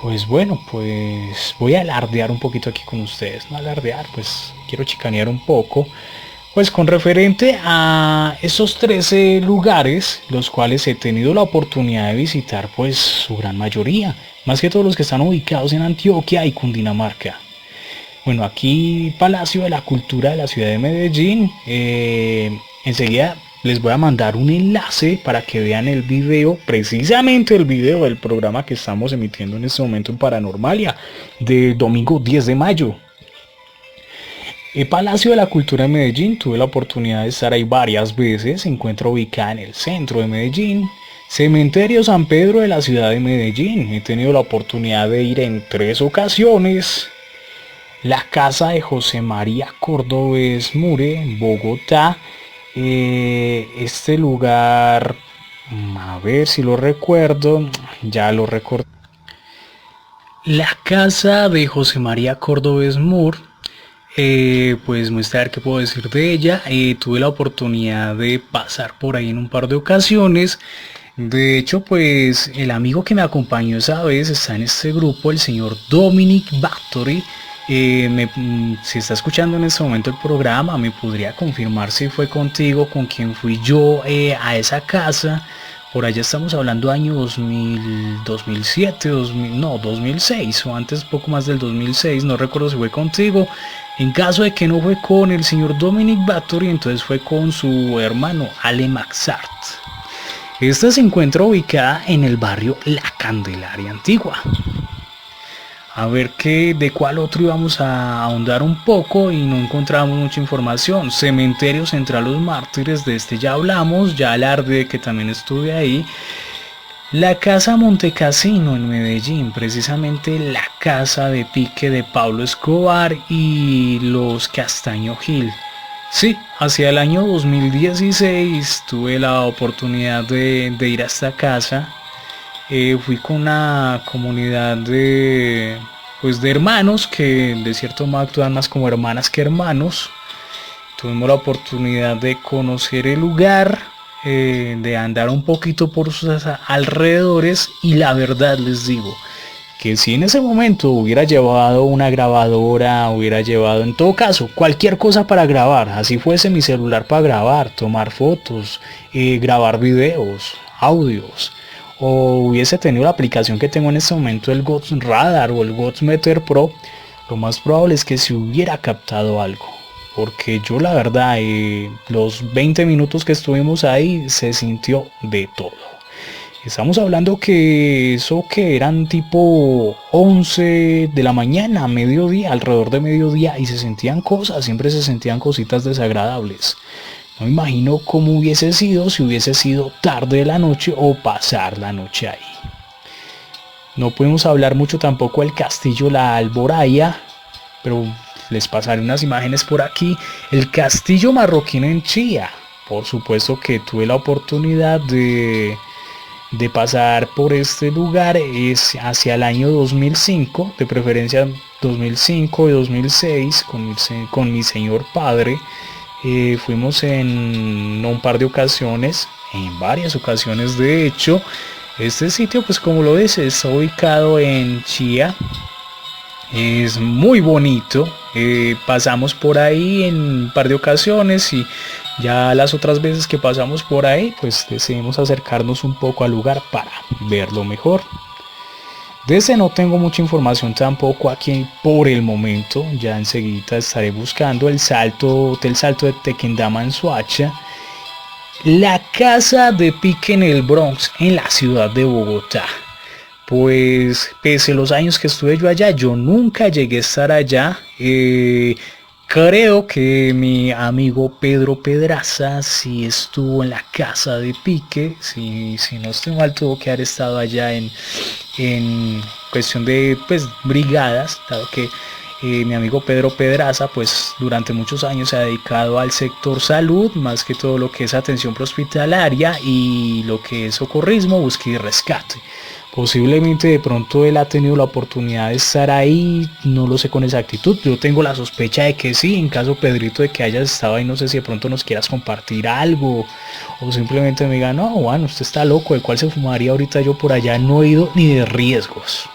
Pues bueno, pues voy a alardear un poquito aquí con ustedes, no alardear, pues quiero chicanear un poco, pues con referente a esos 13 lugares, los cuales he tenido la oportunidad de visitar, pues su gran mayoría, más que todos los que están ubicados en Antioquia y Cundinamarca. Bueno, aquí Palacio de la Cultura de la ciudad de Medellín, enseguida les voy a mandar un enlace para que vean el video, precisamente el video del programa que estamos emitiendo en este momento en Paranormalia, del domingo 10 de mayo. El Palacio de la Cultura de Medellín, tuve la oportunidad de estar ahí varias veces, se encuentra ubicada en el centro de Medellín. Cementerio San Pedro de la ciudad de Medellín, he tenido la oportunidad de ir en 3 ocasiones. La casa de José María Cordobés Mure, en Bogotá. Este lugar, a ver si lo recuerdo, ya lo recordé. La casa de José María Cordobés Mur, pues muestra qué puedo decir de ella. Tuve la oportunidad de pasar por ahí en un par de ocasiones. De hecho, pues el amigo que me acompañó esa vez está en este grupo, el señor Dominic Bathory. Si está escuchando en este momento el programa, me podría confirmar si fue contigo con quien fui yo a esa casa. Por allá estamos hablando año 2007, 2006 o antes, poco más del 2006, no recuerdo si fue contigo. En caso de que no fue con el señor Dominic Bathory, entonces fue con su hermano Ale Maxart. Esta se encuentra ubicada en el barrio La Candelaria Antigua. A ver de cuál otro íbamos a ahondar un poco y no encontramos mucha información. Cementerio Central Los Mártires, de este ya hablamos, ya alarde que también estuve ahí. La Casa Montecasino en Medellín, precisamente la casa de pique de Pablo Escobar y los Castaño Gil. Sí, hacia el año 2016 tuve la oportunidad de ir a esta casa. Fui con una comunidad de hermanos que de cierto modo actúan más como hermanas que hermanos. Tuvimos la oportunidad de conocer el lugar, de andar un poquito por sus alrededores, y la verdad les digo que si en ese momento hubiera llevado una grabadora, hubiera llevado en todo caso cualquier cosa para grabar, así fuese mi celular para grabar, tomar fotos, grabar videos, audios, o hubiese tenido la aplicación que tengo en este momento, el GOTS Radar o el GOTS Meter Pro, lo más probable es que se hubiera captado algo, porque yo la verdad los 20 minutos que estuvimos ahí se sintió de todo. Estamos hablando que eran tipo 11 de la mañana, mediodía, alrededor de mediodía, y se sentían cosas, siempre se sentían cositas desagradables. No me imagino cómo hubiese sido si hubiese sido tarde de la noche o pasar la noche ahí. No pudimos hablar mucho tampoco del castillo La Alboraya, pero les pasaré unas imágenes por aquí. El castillo marroquino en Chía, por supuesto que tuve la oportunidad de pasar por este lugar, es hacia el año 2005, de preferencia 2005 y 2006, con mi señor padre. Fuimos en un par de ocasiones, en varias ocasiones de hecho. Este sitio, pues como lo ves, está ubicado en Chía, es muy bonito. Pasamos por ahí en un par de ocasiones y ya las otras veces que pasamos por ahí, pues decidimos acercarnos un poco al lugar para verlo mejor. De ese no tengo mucha información tampoco aquí por el momento, ya enseguida estaré buscando el Hotel Salto de Tequendama en Soacha. La casa de pique en el Bronx, en la ciudad de Bogotá. Pues pese a los años que estuve yo allá, yo nunca llegué a estar allá. Creo que mi amigo Pedro Pedraza sí estuvo en la casa de pique. Si no estoy mal, tuvo que haber estado allá en cuestión de brigadas, dado que mi amigo Pedro Pedraza pues durante muchos años se ha dedicado al sector salud, más que todo lo que es atención prehospitalaria y lo que es socorrismo, búsqueda y rescate. Posiblemente de pronto él ha tenido la oportunidad de estar ahí, no lo sé con exactitud. Yo tengo la sospecha de que sí, en caso Pedrito de que hayas estado ahí, no sé si de pronto nos quieras compartir algo o simplemente me diga, no, Juan, usted está loco, ¿de cuál se fumaría ahorita yo por allá? No he ido ni de riesgos.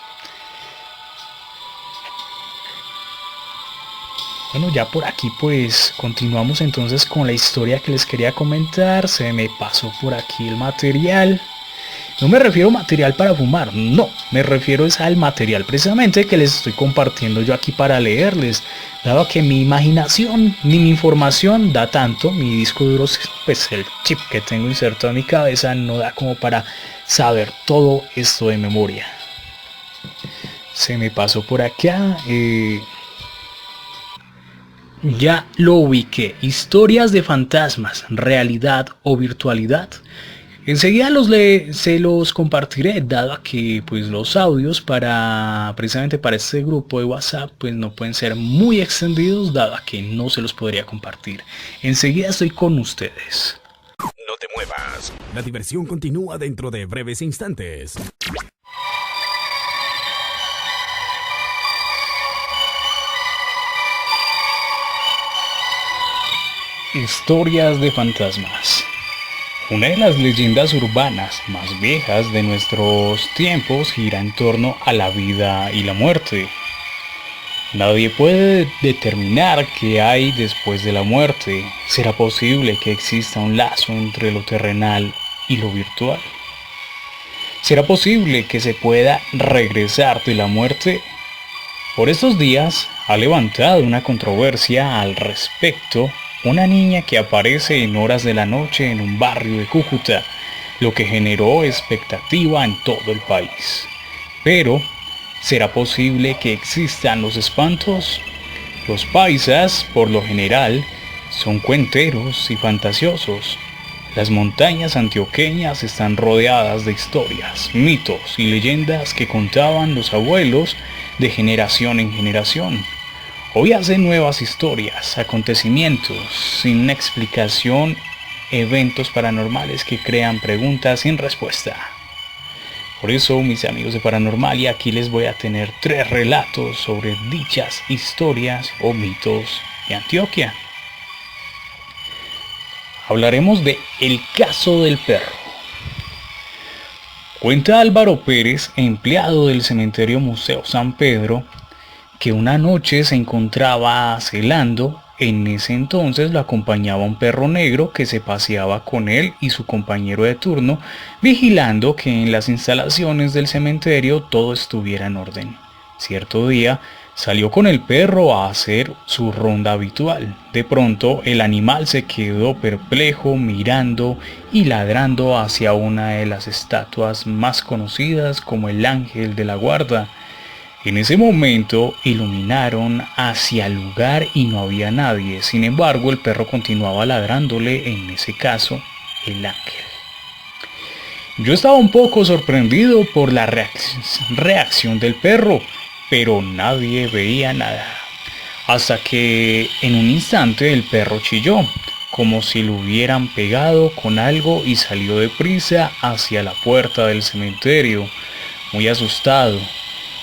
Bueno, ya por aquí pues continuamos entonces con la historia que les quería comentar. Se me pasó por aquí el material. No me refiero a material para fumar, no, me refiero es al material precisamente que les estoy compartiendo yo aquí para leerles, dado que mi imaginación ni mi información da tanto, mi disco duro, pues el chip que tengo insertado en mi cabeza no da como para saber todo esto de memoria. Se me pasó por acá, ya lo ubiqué, historias de fantasmas, realidad o virtualidad. Enseguida se los compartiré, dado a que pues los audios precisamente para este grupo de WhatsApp pues no pueden ser muy extendidos, dado a que no se los podría compartir. Enseguida estoy con ustedes. No te muevas. La diversión continúa dentro de breves instantes. Historias de fantasmas. Una de las leyendas urbanas más viejas de nuestros tiempos gira en torno a la vida y la muerte. Nadie puede determinar qué hay después de la muerte. ¿Será posible que exista un lazo entre lo terrenal y lo virtual? ¿Será posible que se pueda regresar de la muerte? Por estos días ha levantado una controversia al respecto una niña que aparece en horas de la noche en un barrio de Cúcuta, lo que generó expectativa en todo el país. Pero, ¿será posible que existan los espantos? Los paisas, por lo general, son cuenteros y fantasiosos. Las montañas antioqueñas están rodeadas de historias, mitos y leyendas que contaban los abuelos de generación en generación. Hoy hacen nuevas historias, acontecimientos sin una explicación, eventos paranormales que crean preguntas sin respuesta. Por eso, mis amigos de Paranormalia, aquí les voy a tener 3 relatos sobre dichas historias o mitos de Antioquia. Hablaremos de El caso del perro. Cuenta Álvaro Pérez, empleado del cementerio Museo San Pedro, que una noche se encontraba celando. En ese entonces lo acompañaba un perro negro que se paseaba con él y su compañero de turno, vigilando que en las instalaciones del cementerio todo estuviera en orden. Cierto día salió con el perro a hacer su ronda habitual. De pronto el animal se quedó perplejo mirando y ladrando hacia una de las estatuas más conocidas como el Ángel de la Guarda. En ese momento iluminaron hacia el lugar y no había nadie. Sin embargo, el perro continuaba ladrándole, en ese caso, el ángel. Yo estaba un poco sorprendido por la reacción del perro, pero nadie veía nada. Hasta que en un instante el perro chilló, como si lo hubieran pegado con algo, y salió deprisa hacia la puerta del cementerio, muy asustado.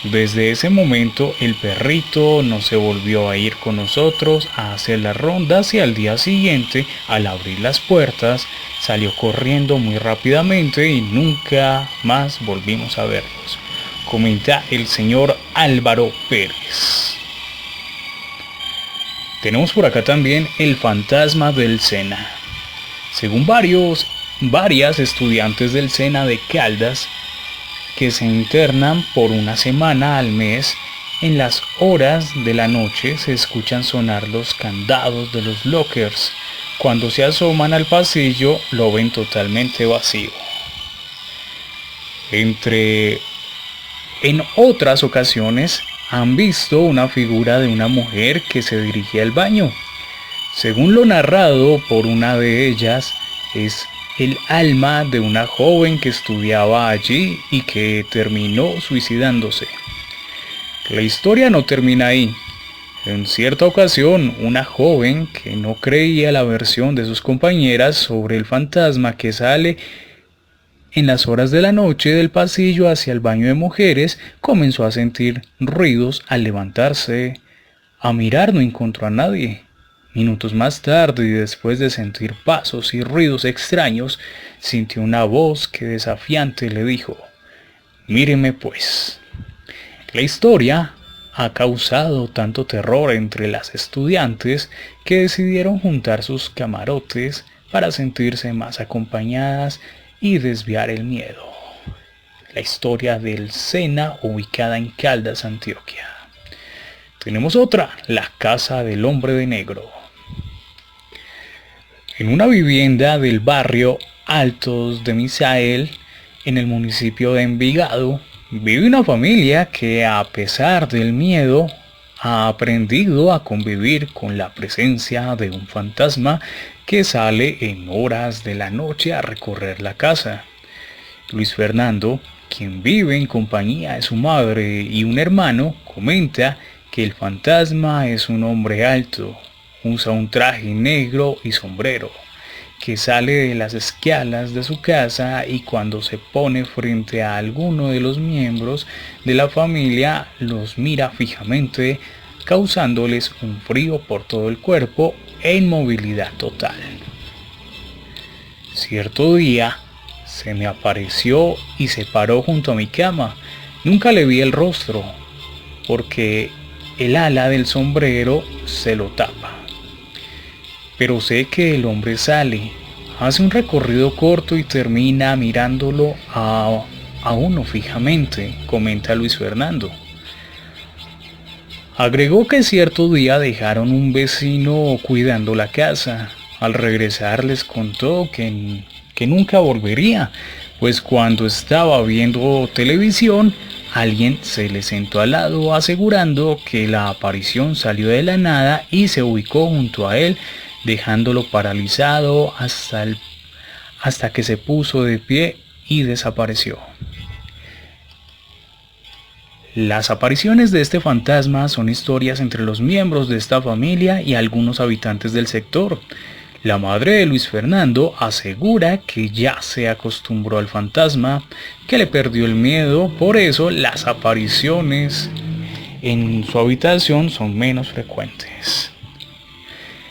Desde ese momento el perrito no se volvió a ir con nosotros a hacer las rondas y al día siguiente, al abrir las puertas, salió corriendo muy rápidamente y nunca más volvimos a verlos. Comenta el señor Álvaro Pérez. Tenemos por acá también el fantasma del Sena. Según varias estudiantes del Sena de Caldas, que se internan por una semana al mes, en las horas de la noche se escuchan sonar los candados de los lockers. Cuando se asoman al pasillo lo ven totalmente vacío. En otras ocasiones han visto una figura de una mujer que se dirigía al baño. Según lo narrado por una de ellas, es el alma de una joven que estudiaba allí y que terminó suicidándose. La historia no termina ahí. En cierta ocasión, una joven que no creía la versión de sus compañeras sobre el fantasma que sale en las horas de la noche del pasillo hacia el baño de mujeres comenzó a sentir ruidos. Al levantarse a mirar no encontró a nadie. Minutos más tarde y después de sentir pasos y ruidos extraños, sintió una voz que desafiante le dijo: «Míreme pues». La historia ha causado tanto terror entre las estudiantes que decidieron juntar sus camarotes para sentirse más acompañadas y desviar el miedo. La historia del Sena, ubicada en Caldas, Antioquia. Tenemos otra, la casa del hombre de negro. En una vivienda del barrio Altos de Misael, en el municipio de Envigado, vive una familia que, a pesar del miedo, ha aprendido a convivir con la presencia de un fantasma que sale en horas de la noche a recorrer la casa. Luis Fernando, quien vive en compañía de su madre y un hermano, comenta que el fantasma es un hombre alto, usa un traje negro y sombrero, que sale de las escalas de su casa y cuando se pone frente a alguno de los miembros de la familia los mira fijamente, causándoles un frío por todo el cuerpo e inmovilidad total. Cierto día se me apareció y se paró junto a mi cama. Nunca le vi el rostro porque el ala del sombrero se lo tapa. Pero sé que el hombre sale, hace un recorrido corto y termina mirándolo a uno fijamente, comenta Luis Fernando. Agregó que cierto día dejaron un vecino cuidando la casa. Al regresar les contó que nunca volvería, pues cuando estaba viendo televisión, alguien se le sentó al lado asegurando que la aparición salió de la nada y se ubicó junto a él, dejándolo paralizado hasta que se puso de pie y desapareció. Las apariciones de este fantasma son historias entre los miembros de esta familia y algunos habitantes del sector. La madre de Luis Fernando asegura que ya se acostumbró al fantasma, que le perdió el miedo, por eso las apariciones en su habitación son menos frecuentes.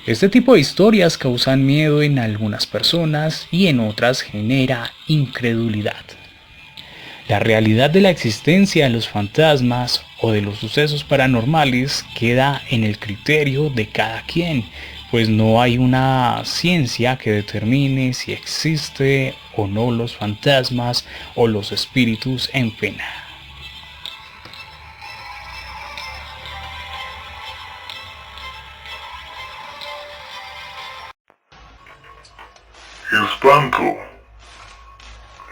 Este tipo de historias causan miedo en algunas personas y en otras genera incredulidad. La realidad de la existencia de los fantasmas o de los sucesos paranormales queda en el criterio de cada quien, pues no hay una ciencia que determine si existe o no los fantasmas o los espíritus en pena. Espanto.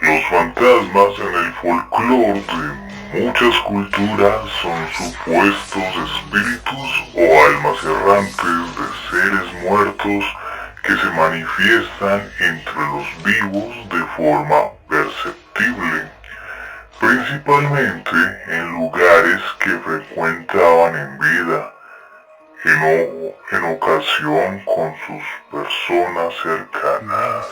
Los fantasmas en el folclore de muchas culturas son supuestos espíritus o almas errantes de seres muertos que se manifiestan entre los vivos de forma perceptible, principalmente en lugares que frecuentaban en vida, en ocasión con sus personas cercanas.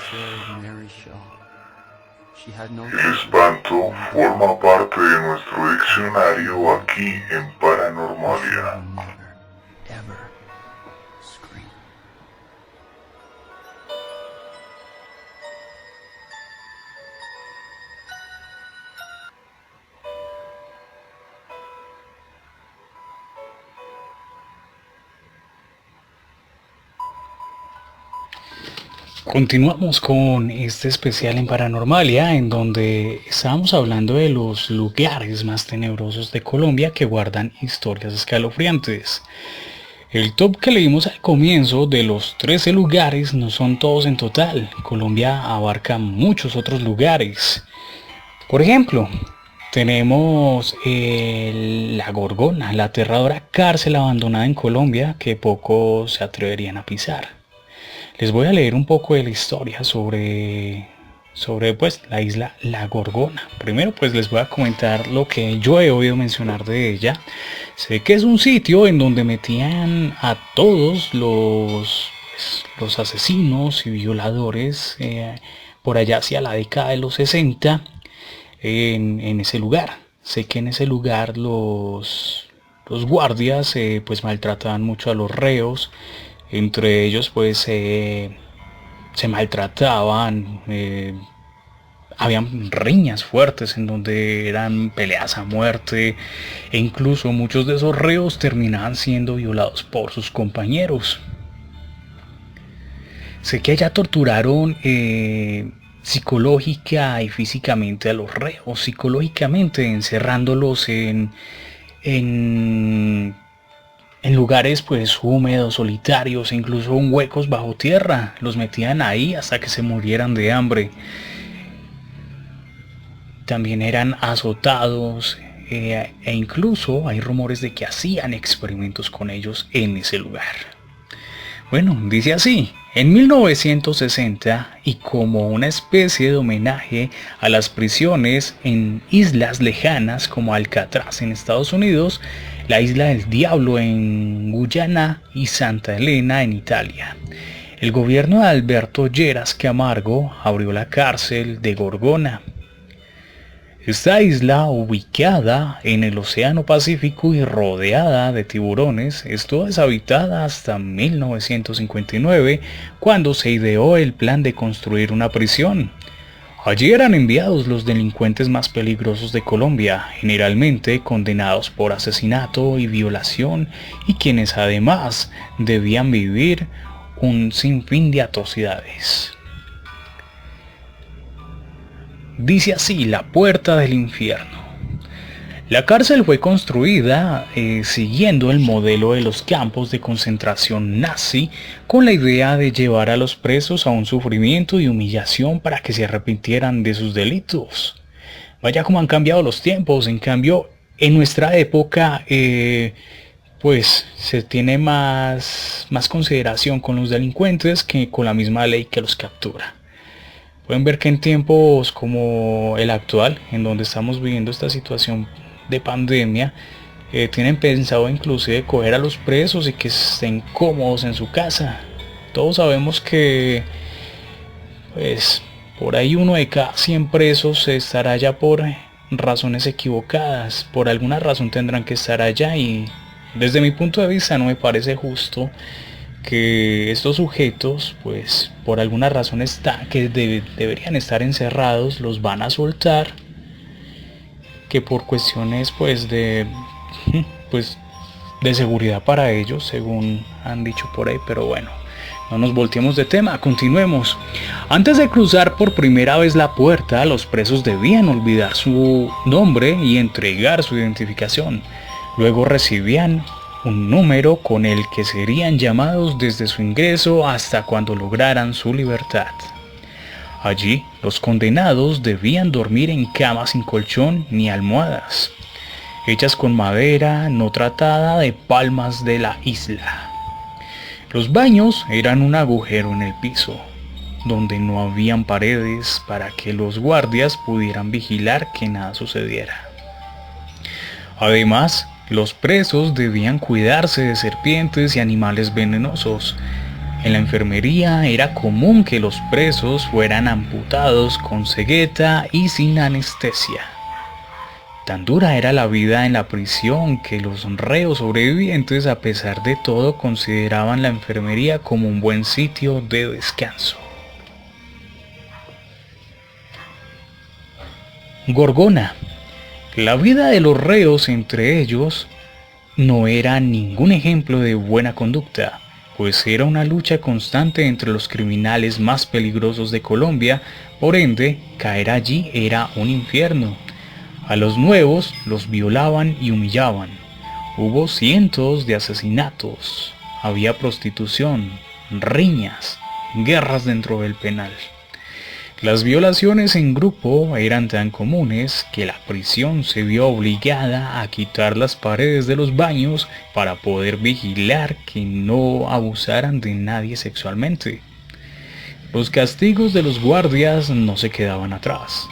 El espanto forma parte de nuestro diccionario aquí en Paranormalia. Continuamos con este especial en Paranormalia, en donde estábamos hablando de los lugares más tenebrosos de Colombia que guardan historias escalofriantes. El top que leímos al comienzo de los 13 lugares no son todos en total. Colombia abarca muchos otros lugares. Por ejemplo, tenemos La Gorgona, la aterradora cárcel abandonada en Colombia que pocos se atreverían a pisar. Les voy a leer un poco de la historia sobre pues la isla La Gorgona. Primero pues les voy a comentar lo que yo he oído mencionar de ella. Sé que es un sitio en donde metían a todos los asesinos y violadores por allá hacia la década de los 60 en ese lugar. Sé que en ese lugar los guardias pues maltrataban mucho a los reos. Entre ellos pues se maltrataban. Habían riñas fuertes en donde eran peleas a muerte. E incluso muchos de esos reos terminaban siendo violados por sus compañeros. Sé que allá torturaron psicológica y físicamente a los reos. Psicológicamente encerrándolos en lugares pues húmedos, solitarios, e incluso en huecos bajo tierra. Los metían ahí hasta que se murieran de hambre. También eran azotados e incluso hay rumores de que hacían experimentos con ellos en ese lugar. Bueno, dice así: en 1960, y como una especie de homenaje a las prisiones en islas lejanas como Alcatraz en Estados Unidos, la Isla del Diablo en Guyana y Santa Elena en Italia, el gobierno de Alberto Lleras Camargo abrió la cárcel de Gorgona. Esta isla, ubicada en el Océano Pacífico y rodeada de tiburones, estuvo deshabitada hasta 1959, cuando se ideó el plan de construir una prisión. Allí eran enviados los delincuentes más peligrosos de Colombia, generalmente condenados por asesinato y violación, y quienes además debían vivir un sinfín de atrocidades. Dice así la puerta del infierno. La cárcel fue construida siguiendo el modelo de los campos de concentración nazi, con la idea de llevar a los presos a un sufrimiento y humillación para que se arrepintieran de sus delitos. Vaya como han cambiado los tiempos. En cambio, en nuestra época pues se tiene más consideración con los delincuentes que con la misma ley que los captura. Pueden ver que en tiempos como el actual, en donde estamos viviendo esta situación de pandemia, tienen pensado inclusive coger a los presos y que estén cómodos en su casa. Todos sabemos que pues por ahí 1 de cada 100 presos estará allá por razones equivocadas. Por alguna razón tendrán que estar allá, y desde mi punto de vista no me parece justo que estos sujetos, pues por alguna razón deberían estar encerrados, los van a soltar, que por cuestiones pues de seguridad para ellos, según han dicho por ahí. Pero bueno, no nos volteemos de tema, continuemos. Antes de cruzar por primera vez la puerta, los presos debían olvidar su nombre y entregar su identificación. Luego recibían un número con el que serían llamados desde su ingreso hasta cuando lograran su libertad. Allí, los condenados debían dormir en camas sin colchón ni almohadas, hechas con madera no tratada de palmas de la isla. Los baños eran un agujero en el piso, donde no habían paredes para que los guardias pudieran vigilar que nada sucediera. Además, los presos debían cuidarse de serpientes y animales venenosos. En la enfermería era común que los presos fueran amputados con cegueta y sin anestesia. Tan dura era la vida en la prisión que los reos sobrevivientes, a pesar de todo, consideraban la enfermería como un buen sitio de descanso. Gorgona. La vida de los reos, entre ellos, no era ningún ejemplo de buena conducta, pues era una lucha constante entre los criminales más peligrosos de Colombia. Por ende, caer allí era un infierno. A los nuevos los violaban y humillaban. Hubo cientos de asesinatos, había prostitución, riñas, guerras dentro del penal. Las violaciones en grupo eran tan comunes que la prisión se vio obligada a quitar las paredes de los baños para poder vigilar que no abusaran de nadie sexualmente. Los castigos de los guardias no se quedaban atrás,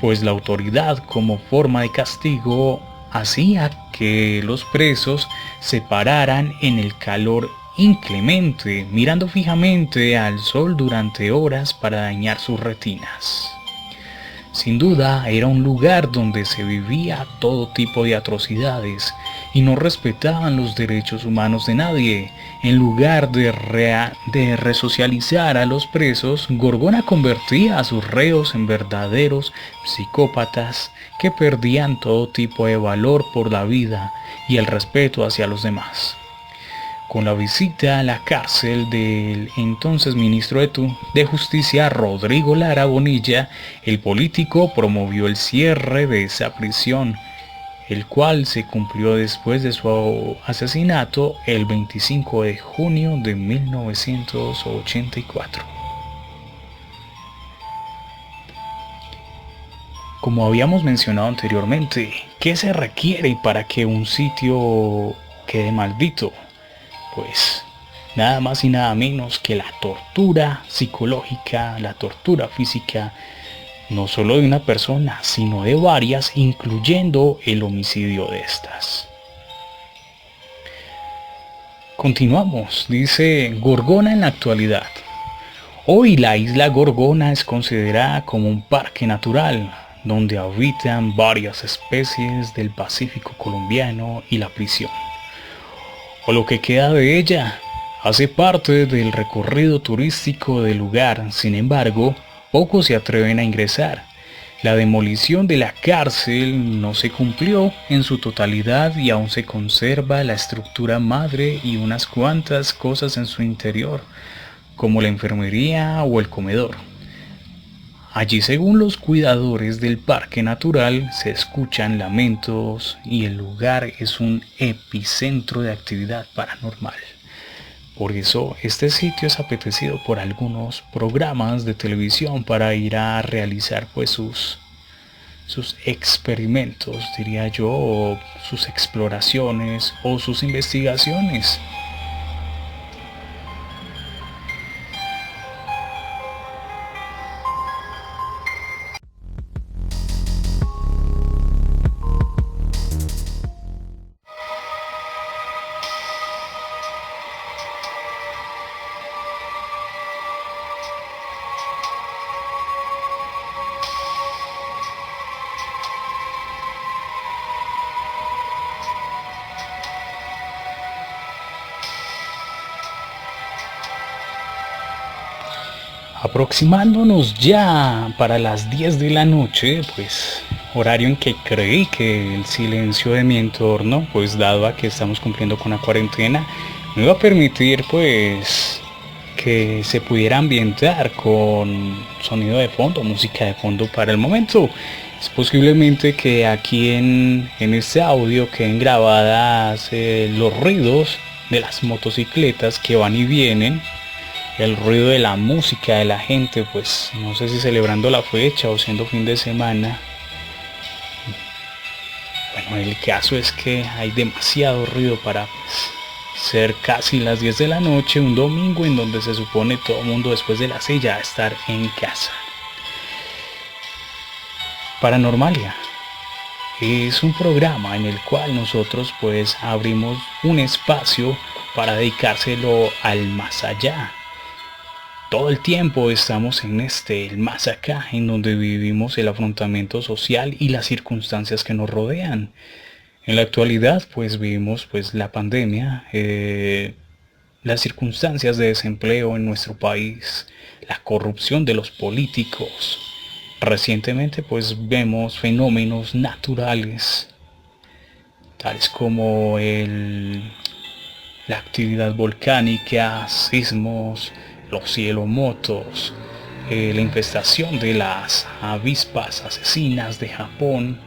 pues la autoridad, como forma de castigo, hacía que los presos se pararan en el calor inclemente, mirando fijamente al sol durante horas para dañar sus retinas. Sin duda era un lugar donde se vivía todo tipo de atrocidades y no respetaban los derechos humanos de nadie. En lugar de resocializar a los presos, Gorgona convertía a sus reos en verdaderos psicópatas que perdían todo tipo de valor por la vida y el respeto hacia los demás. Con la visita a la cárcel del entonces ministro de Justicia, Rodrigo Lara Bonilla, el político promovió el cierre de esa prisión, el cual se cumplió después de su asesinato el 25 de junio de 1984. Como habíamos mencionado anteriormente, ¿qué se requiere para que un sitio quede maldito? Pues nada más y nada menos que la tortura psicológica, la tortura física, no solo de una persona, sino de varias, incluyendo el homicidio de estas. Continuamos, dice Gorgona en la actualidad. Hoy la isla Gorgona es considerada como un parque natural, donde habitan varias especies del Pacífico colombiano y la prisión, o lo que queda de ella, hace parte del recorrido turístico del lugar. Sin embargo, pocos se atreven a ingresar. La demolición de la cárcel no se cumplió en su totalidad y aún se conserva la estructura madre y unas cuantas cosas en su interior, como la enfermería o el comedor. Allí, según los cuidadores del parque natural, se escuchan lamentos y el lugar es un epicentro de actividad paranormal. Por eso este sitio es apetecido por algunos programas de televisión para ir a realizar pues sus experimentos, diría yo, o sus exploraciones o sus investigaciones. Aproximándonos ya para las 10 de la noche, pues horario en que creí que el silencio de mi entorno, pues dado a que estamos cumpliendo con la cuarentena, me iba a permitir pues que se pudiera ambientar con sonido de fondo, música de fondo para el momento. Es posiblemente que aquí en este audio queden grabadas los ruidos de las motocicletas que van y vienen, el ruido de la música de la gente, pues no sé si celebrando la fecha o siendo fin de semana. Bueno, el caso es que hay demasiado ruido para ser casi las 10 de la noche, un domingo en donde se supone todo el mundo después de la 6 ya estar en casa. Paranormalia es un programa en el cual nosotros pues abrimos un espacio para dedicárselo al más allá. Todo el tiempo estamos en el más acá, en donde vivimos el afrontamiento social y las circunstancias que nos rodean. En la actualidad, pues vivimos pues la pandemia, las circunstancias de desempleo en nuestro país, la corrupción de los políticos. Recientemente, pues vemos fenómenos naturales, tales como la actividad volcánica, sismos, los cielomotos, la infestación de las avispas asesinas de Japón,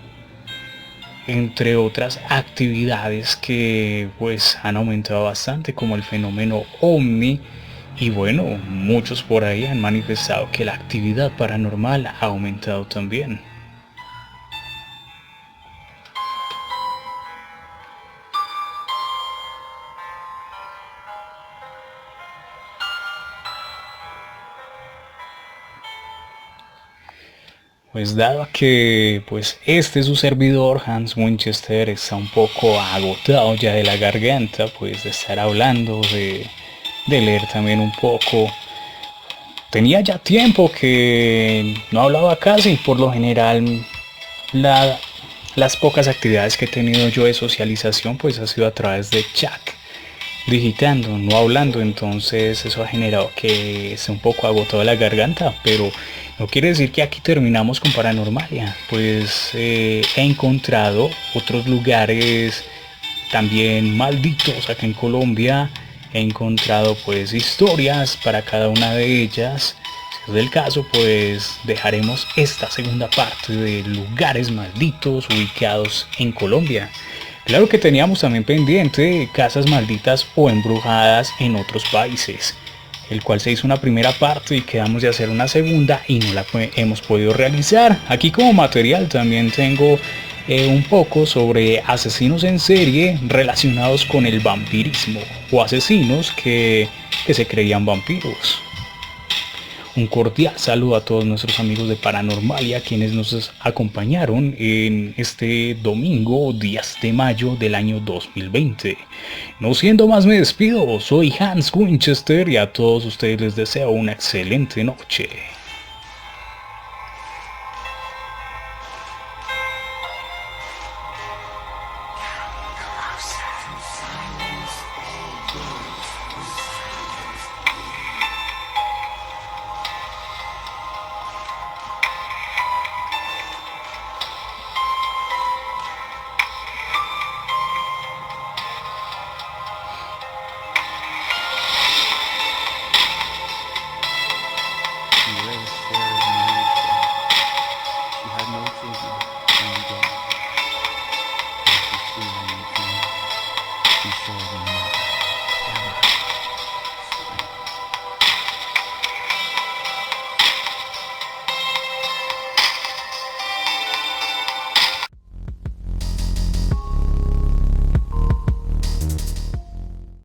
entre otras actividades que pues han aumentado bastante, como el fenómeno OVNI. Y bueno, muchos por ahí han manifestado que la actividad paranormal ha aumentado también. Pues dado que pues su servidor Hans Winchester está un poco agotado ya de la garganta, pues de estar hablando de de leer también un poco. Tenía ya tiempo que no hablaba casi, por lo general las pocas actividades que he tenido yo de socialización pues ha sido a través de chat, digitando, no hablando, entonces eso ha generado que esté un poco agotado la garganta, pero no quiere decir que aquí terminamos con Paranormalia, pues he encontrado otros lugares también malditos acá en Colombia, he encontrado pues historias para cada una de ellas. Si es del caso, pues dejaremos esta segunda parte de lugares malditos ubicados en Colombia. Claro que teníamos también pendiente casas malditas o embrujadas en otros países, el cual se hizo una primera parte y quedamos de hacer una segunda y no la hemos podido realizar. Aquí como material también tengo un poco sobre asesinos en serie relacionados con el vampirismo o asesinos que se creían vampiros. Un cordial saludo a todos nuestros amigos de Paranormalia quienes nos acompañaron en este domingo 10 de mayo del año 2020. No siendo más me despido, soy Hans Winchester y a todos ustedes les deseo una excelente noche. She saw them